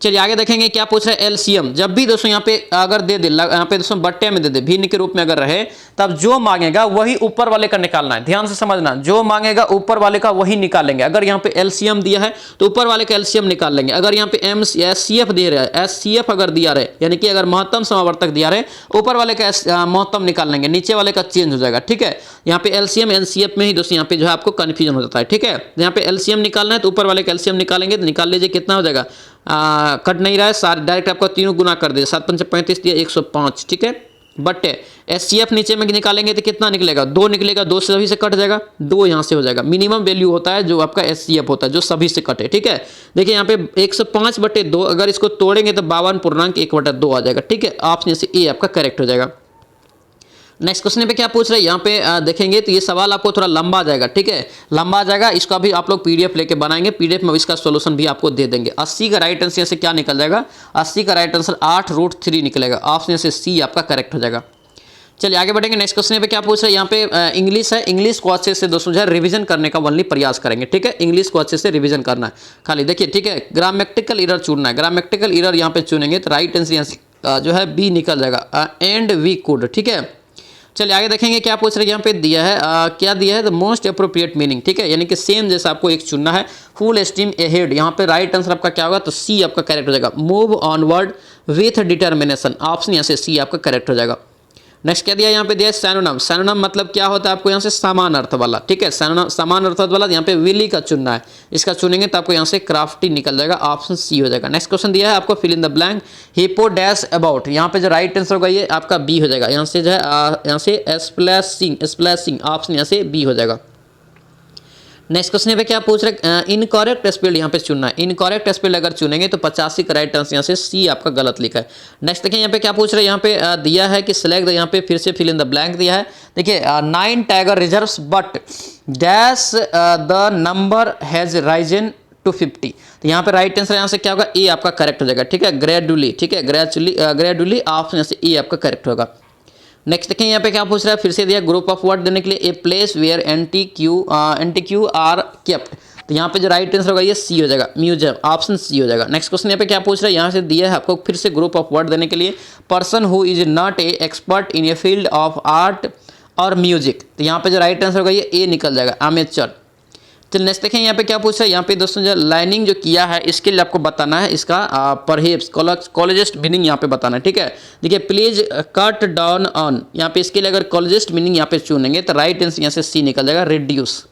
चलिए आगे देखेंगे क्या पूछ रहा है एलसीएम। जब भी दोस्तों यहाँ पे अगर दे दे, यहाँ पे दोस्तों बट्टे में दे दे, भिन्न के रूप में अगर रहे, तब जो मांगेगा वही ऊपर वाले का निकालना है। ध्यान से समझना, जो मांगेगा ऊपर वाले का वही निकालेंगे। अगर यहाँ पे एलसीएम दिया है तो ऊपर वाले का एलसीएम निकाल लेंगे। अगर यहाँ पे एचसीएफ दे रहा है, एचसीएफ अगर दिया रहे, यानी कि अगर महत्तम समावर्तक दिया रहे, ऊपर वाले का महत्तम निकाल लेंगे, नीचे वाले का चेंज हो जाएगा। ठीक है, यहाँ पे एलसीएम एनसीएफ में ही दोस्तों यहाँ पे जो है आपको कंफ्यूजन हो जाता है। ठीक है, यहाँ पे एलसीएम निकालना है तो ऊपर वाले का एलसीएम निकालेंगे, तो निकाल लीजिए कितना हो जाएगा, कट नहीं रहा है, सारे डायरेक्ट आपको तीनों गुना कर दे, 7 5 35 दिया 105। ठीक है, बट्टे एचसीएफ नीचे में निकालेंगे तो कितना निकलेगा 2 निकलेगा, 2 से सभी से कट जाएगा, 2 यहाँ से हो जाएगा। मिनिमम वैल्यू होता है जो आपका एचसीएफ होता है, जो सभी से कटे। ठीक है, देखिए यहाँ पे 105/2, अगर इसको तोड़ेंगे तो 52.1/2 आ जाएगा। ठीक है, ऑप्शन से ए आपका करेक्ट हो जाएगा। नेक्स्ट क्वेश्चन पे क्या पूछ रहे हैं, यहाँ पे देखेंगे तो ये सवाल आपको थोड़ा लंबा आ जाएगा। ठीक है, लंबा आ जाएगा, इसका भी आप लोग पीडीएफ लेके बनाएंगे, पीडीएफ में इसका सॉल्यूशन भी आपको दे देंगे। 80 का राइट आंसर से क्या निकल जाएगा, 80 का राइट आंसर 8√3 निकलेगा। ऑप्शन से सी आपका करेक्ट हो जाएगा। चलिए आगे बढ़ेंगे। नेक्स्ट क्वेश्चन पे क्या पूछ रहे हैं, यहाँ पे इंग्लिश है, इंग्लिश को अच्छे से दोस्तों जो है रिवीजन करने का वनली प्रयास करेंगे। ठीक है, इंग्लिश को अच्छे से रिवीजन करना है खाली। देखिए ठीक है, ग्रामेटिकल एरर चुनना है, ग्रामेटिकल एरर यहाँ पे चुनेंगे तो राइट आंसर जो है बी निकल जाएगा, एंड वी कुड। ठीक है, चलिए आगे देखेंगे क्या पूछ रहे हैं, यहाँ पे दिया है क्या दिया है, द मोस्ट अप्रोप्रिएट मीनिंग। ठीक है, यानी कि सेम जैसा आपको एक चुनना है, फुल स्टीम अहेड। यहाँ पे राइट आंसर आपका क्या होगा, तो सी आपका करेक्ट हो जाएगा, move onward with determination. Option यहाँ से सी आपका करेक्ट हो जाएगा। नेक्स्ट क्या दिया, यहाँ पे दिया है सैनोनिम। सैनोनिम मतलब क्या होता है आपको यहाँ से समान अर्थ वाला। ठीक है, समान अर्थ वाला, यहाँ पे विली का चुनना है, इसका चुनेंगे तो आपको यहाँ से क्राफ्टी निकल जाएगा। ऑप्शन सी हो जाएगा। नेक्स्ट क्वेश्चन दिया है आपको fill in the blank, hippo dash about. यहाँ पे जो राइट आंसर होगा ये आपका बी हो जाएगा। यहाँ से जो है यहाँ से स्प्लैशिंग, ऑप्शन यहाँ से बी हो जाएगा। नेक्स्ट क्वेश्चन पे क्या पूछ रहे हैं, इनकरेक्ट स्पेल यहाँ पे चुनना है। इनकरेक्ट स्पेल अगर चुनेंगे तो 85 का राइट आंसर यहाँ से सी आपका गलत लिखा है। नेक्स्ट देखिए यहाँ पे क्या पूछ रहे हैं, यहाँ पे दिया है कि सिलेक्ट, यहाँ पे फिर से फिल इन द ब्लैंक दिया है। देखिए 9 tiger reserves but dash the number has risen to 50। तो यहाँ पे राइट आंसर यहाँ से क्या होगा, ए आपका करेक्ट हो जाएगा। ठीक है, ग्रेजुअली। ठीक है, ग्रेजुअली ऑप्शन यहाँ से ए आपका करेक्ट होगा। नेक्स्ट देखें यहाँ पे क्या पूछ रहा है, फिर से दिया ग्रुप ऑफ वर्ड देने के लिए, a place where antique are kept. तो यहाँ पे जो राइट आंसर होगा ये सी हो जाएगा, म्यूजियम। ऑप्शन सी हो जाएगा। नेक्स्ट क्वेश्चन यहाँ पे क्या पूछ रहा है, यहाँ से दिया है आपको फिर से ग्रुप ऑफ वर्ड देने के लिए, person who is not a expert in a field of art और म्यूजिक। तो यहाँ पे जो राइट आंसर होगा ये ए निकल जाएगा, अमेचर। चलिए नेक्स्ट देखें यहाँ पे क्या पूछा है, यहाँ पे दोस्तों जो लाइनिंग जो किया है इसके लिए आपको बताना है इसका परहेप्स कॉलेजिस्ट मीनिंग यहाँ पे बताना है। ठीक है, देखिए प्लीज कट डाउन ऑन, यहाँ पे इसके लिए अगर कॉलेजिस्ट मीनिंग यहाँ पे चुनेंगे तो राइट आंसर यहाँ से सी निकल जाएगा, रिड्यूस।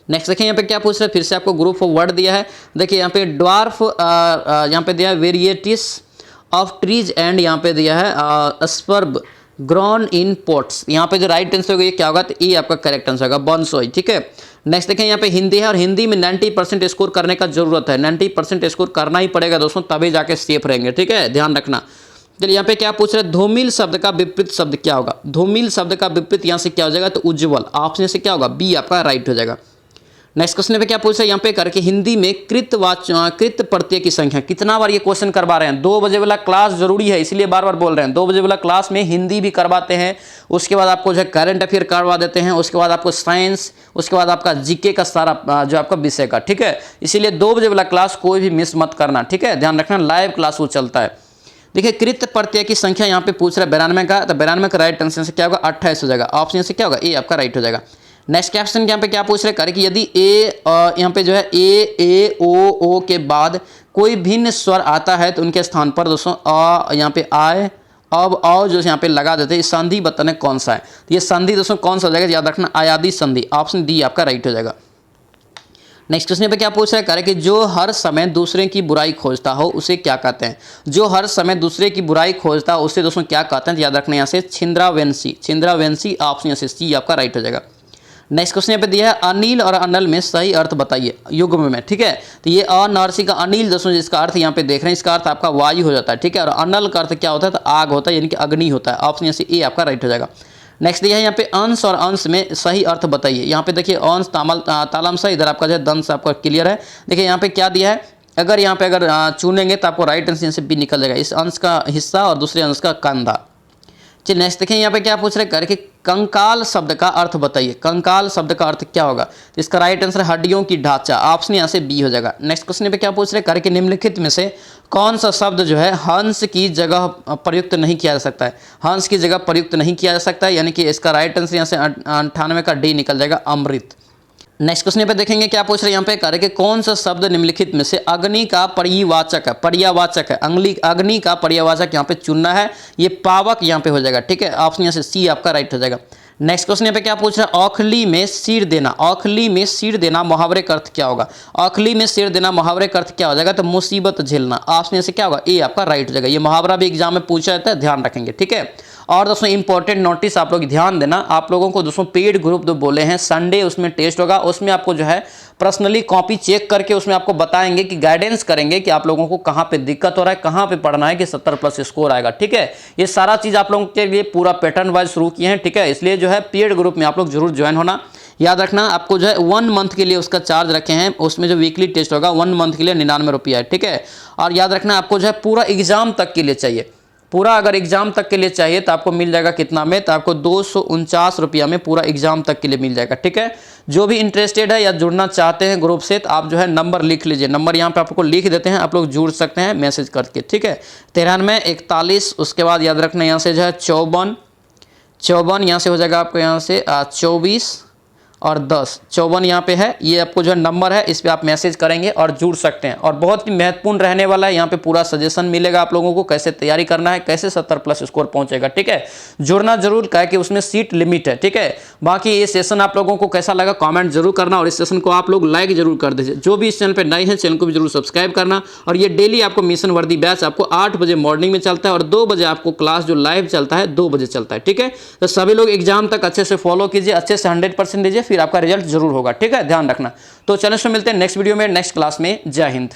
नेक्स्ट देखिए यहाँ पे क्या पूछ रहे हैं, फिर से आपको ग्रुप ऑफ वर्ड दिया है। देखिए यहाँ पे ड्वार्फ यहाँ पे दिया है वेरिएटीज ऑफ ट्रीज एंड यहाँ पे दिया है स्पर्ब ग्रोन इन पोट्स। यहाँ पे जो राइट आंसर होगा ये क्या होगा, तो ए आपका करेक्ट आंसर होगा, बॉन्सोई। ठीक है, नेक्स्ट देखें यहाँ पे हिंदी है और हिंदी में 90% स्कोर करने का जरूरत है। 90% स्कोर करना ही पड़ेगा दोस्तों, तभी जाके सेफ रहेंगे। ठीक है, ध्यान रखना। चलिए यहाँ पे क्या पूछ रहे हैं, धूमिल शब्द का विपरीत शब्द क्या होगा। धूमिल शब्द का विपरीत यहाँ से क्या हो जाएगा, तो उज्ज्वल। ऑप्शन से क्या होगा, बी आपका राइट हो जाएगा। नेक्स्ट क्वेश्चन पे क्या पूछ रहे हैं यहाँ पे करके, हिंदी में कृत प्रत्यय की संख्या। कितना बार ये क्वेश्चन करवा रहे हैं, 2 बजे वाला क्लास जरूरी है, इसलिए बार बार बोल रहे हैं। 2 बजे वाला क्लास में हिंदी भी करवाते हैं, उसके बाद आपको जो है करंट अफेयर करवा देते हैं, उसके बाद आपको साइंस, उसके बाद आपका जीके का सारा जो आपका विषय का, ठीक है। इसीलिए 2 बजे वाला क्लास कोई भी मिस मत करना, ठीक है, ध्यान रखना, लाइव क्लास वो चलता है। देखिए कृत प्रत्यय की संख्या यहाँ पे पूछ रहा है 92 का, तो 92 का राइट आंसर से क्या होगा, 28 हो जाएगा। ऑप्शन से क्या होगा, ए आपका राइट हो जाएगा। नेक्स्ट क्वेश्चन यहाँ पे क्या पूछ रहे हैं कि यदि ए यहाँ पे जो है ए ओ के बाद कोई भिन्न स्वर आता है तो उनके स्थान पर दोस्तों अ यहाँ पे आए, अब औ जो यहाँ पे लगा देते हैं, इस संधि बताने कौन सा है। तो ये संधि दोस्तों कौन सा हो जाएगा, याद रखना, आयादी संधि। ऑप्शन डी आपका राइट हो जाएगा। नेक्स्ट क्वेश्चन पे क्या पूछ रहा है कि जो हर समय दूसरे की बुराई खोजता हो उसे क्या कहते हैं। जो हर समय दूसरे की बुराई खोजता हो उसे दोस्तों क्या कहते हैं, याद रखना यहाँ से छिंद्रावेंसी। छिंद्रावेंसी ऑप्शन से सी आपका राइट हो जाएगा। नेक्स्ट क्वेश्चन पे दिया है अनिल और अनल में सही अर्थ बताइए युग्म में, ठीक है। तो ये अनारसी का अनिल दोस्तों जिसका अर्थ यहाँ पे देख रहे हैं, इसका अर्थ आपका वायु हो जाता है, ठीक है। और अनल का अर्थ क्या होता है, तो आग होता है, यानी कि अग्नि होता है। ऑप्शन यहाँ से ए आपका राइट हो जाएगा। नेक्स्ट दिया है यहाँ पे अंश और अंश में सही अर्थ बताइए। यहाँ पे देखिए अंश तालम सा, इधर आपका जो है दंश आपका क्लियर है। देखिए यहाँ पे क्या दिया है, अगर यहाँ पे अगर चुनेंगे तो आपको राइट आंसर से बी निकल जाएगा, इस अंश का हिस्सा और दूसरे अंश का कंधा। चलिए नेक्स्ट देखिए यहाँ पे क्या पूछ रहे हैं करके, कंकाल शब्द का अर्थ बताइए। कंकाल शब्द का अर्थ क्या होगा, तो इसका राइट आंसर हड्डियों की ढांचा। ऑप्शन यहाँ से बी हो जाएगा। नेक्स्ट क्वेश्चन पे क्या पूछ रहे हैं करके, निम्नलिखित में से कौन सा शब्द जो है हंस की जगह प्रयुक्त नहीं किया जा सकता है। हंस की जगह प्रयुक्त नहीं किया जा सकता है, यानी कि इसका राइट आंसर यहाँ से 98 का डी निकल जाएगा, अमृत। नेक्स्ट क्वेश्चन पे देखेंगे क्या पूछ रहे हैं यहाँ पे करके, कौन सा शब्द निम्नलिखित में से अग्नि का पर्यायवाचक है। पर्यायवाचक है, अग्नि का पर्यायवाचक यहाँ पे चुनना है, ये पावक यहाँ पे हो जाएगा, ठीक है। ऑप्शन यहाँ से सी आपका राइट हो जाएगा। नेक्स्ट क्वेश्चन यहाँ पे क्या पूछ रहा है, औखली में सिर देना। औखली में सिर देना मुहावरे का अर्थ क्या होगा। औखली में सिर देना मुहावरे का अर्थ क्या हो जाएगा, तो मुसीबत झेलना। ऑप्शन यहाँ से क्या होगा, ए आपका राइट हो जाएगा। ये मुहावरा भी एग्जाम में पूछा जाता है, ध्यान रखेंगे, ठीक है। और दोस्तों इंपॉर्टेंट नोटिस आप लोग ध्यान देना, आप लोगों को दोस्तों पेड ग्रुप जो बोले हैं संडे उसमें टेस्ट होगा, उसमें आपको जो है पर्सनली कॉपी चेक करके उसमें आपको बताएंगे कि गाइडेंस करेंगे कि आप लोगों को कहाँ पे दिक्कत हो रहा है, कहाँ पे पढ़ना है कि 70+ स्कोर आएगा, ठीक है। ये सारा चीज़ आप लोगों के लिए पूरा पैटर्न वाइज शुरू किए हैं, ठीक है। इसलिए जो है पेड ग्रुप में आप लोग जरूर ज्वाइन होना। याद रखना आपको जो है 1 मंथ के लिए उसका चार्ज रखे हैं, उसमें जो वीकली टेस्ट होगा 1 मंथ के लिए 99 रुपया है, ठीक है। और याद रखना आपको जो है पूरा एग्जाम तक के लिए चाहिए, पूरा अगर एग्जाम तक के लिए चाहिए तो आपको मिल जाएगा कितना में, तो आपको 249 रुपया में पूरा एग्जाम तक के लिए मिल जाएगा, ठीक है। जो भी इंटरेस्टेड है या जुड़ना चाहते हैं ग्रुप से, तो आप जो है नंबर लिख लीजिए, नंबर यहाँ पे आपको लिख देते हैं, आप लोग जुड़ सकते हैं मैसेज करके, ठीक है। 93 41, उसके बाद याद रखना यहाँ से जो है 54 यहाँ से हो जाएगा आपको यहाँ से 24 और 10, 54 यहाँ पे है, ये आपको जो है नंबर है, इस पे आप मैसेज करेंगे और जुड़ सकते हैं। और बहुत ही महत्वपूर्ण रहने वाला है, यहाँ पे पूरा सजेशन मिलेगा आप लोगों को, कैसे तैयारी करना है, कैसे 70+ स्कोर पहुंचेगा, ठीक है। जुड़ना जरूर, क्या कि उसमें सीट लिमिट है, ठीक है। बाकी ये सेशन आप लोगों को कैसा लगा कमेंट जरूर करना, और इस सेशन को आप लोग लाइक जरूर कर दीजिए। जो भी इस चैनल पर नए हैं चैनल को भी जरूर सब्सक्राइब करना। और ये डेली आपको मिशन वर्दी बैच आपको 8 बजे मॉर्निंग में चलता है, और 2 बजे आपको क्लास जो लाइव चलता है 2 बजे चलता है, ठीक है। तो सभी लोग एग्जाम तक अच्छे से फॉलो कीजिए, अच्छे से 100% दीजिए, फिर आपका रिजल्ट जरूर होगा, ठीक है, ध्यान रखना। तो चलिए मिलते हैं नेक्स्ट वीडियो में, नेक्स्ट क्लास में। जय हिंद।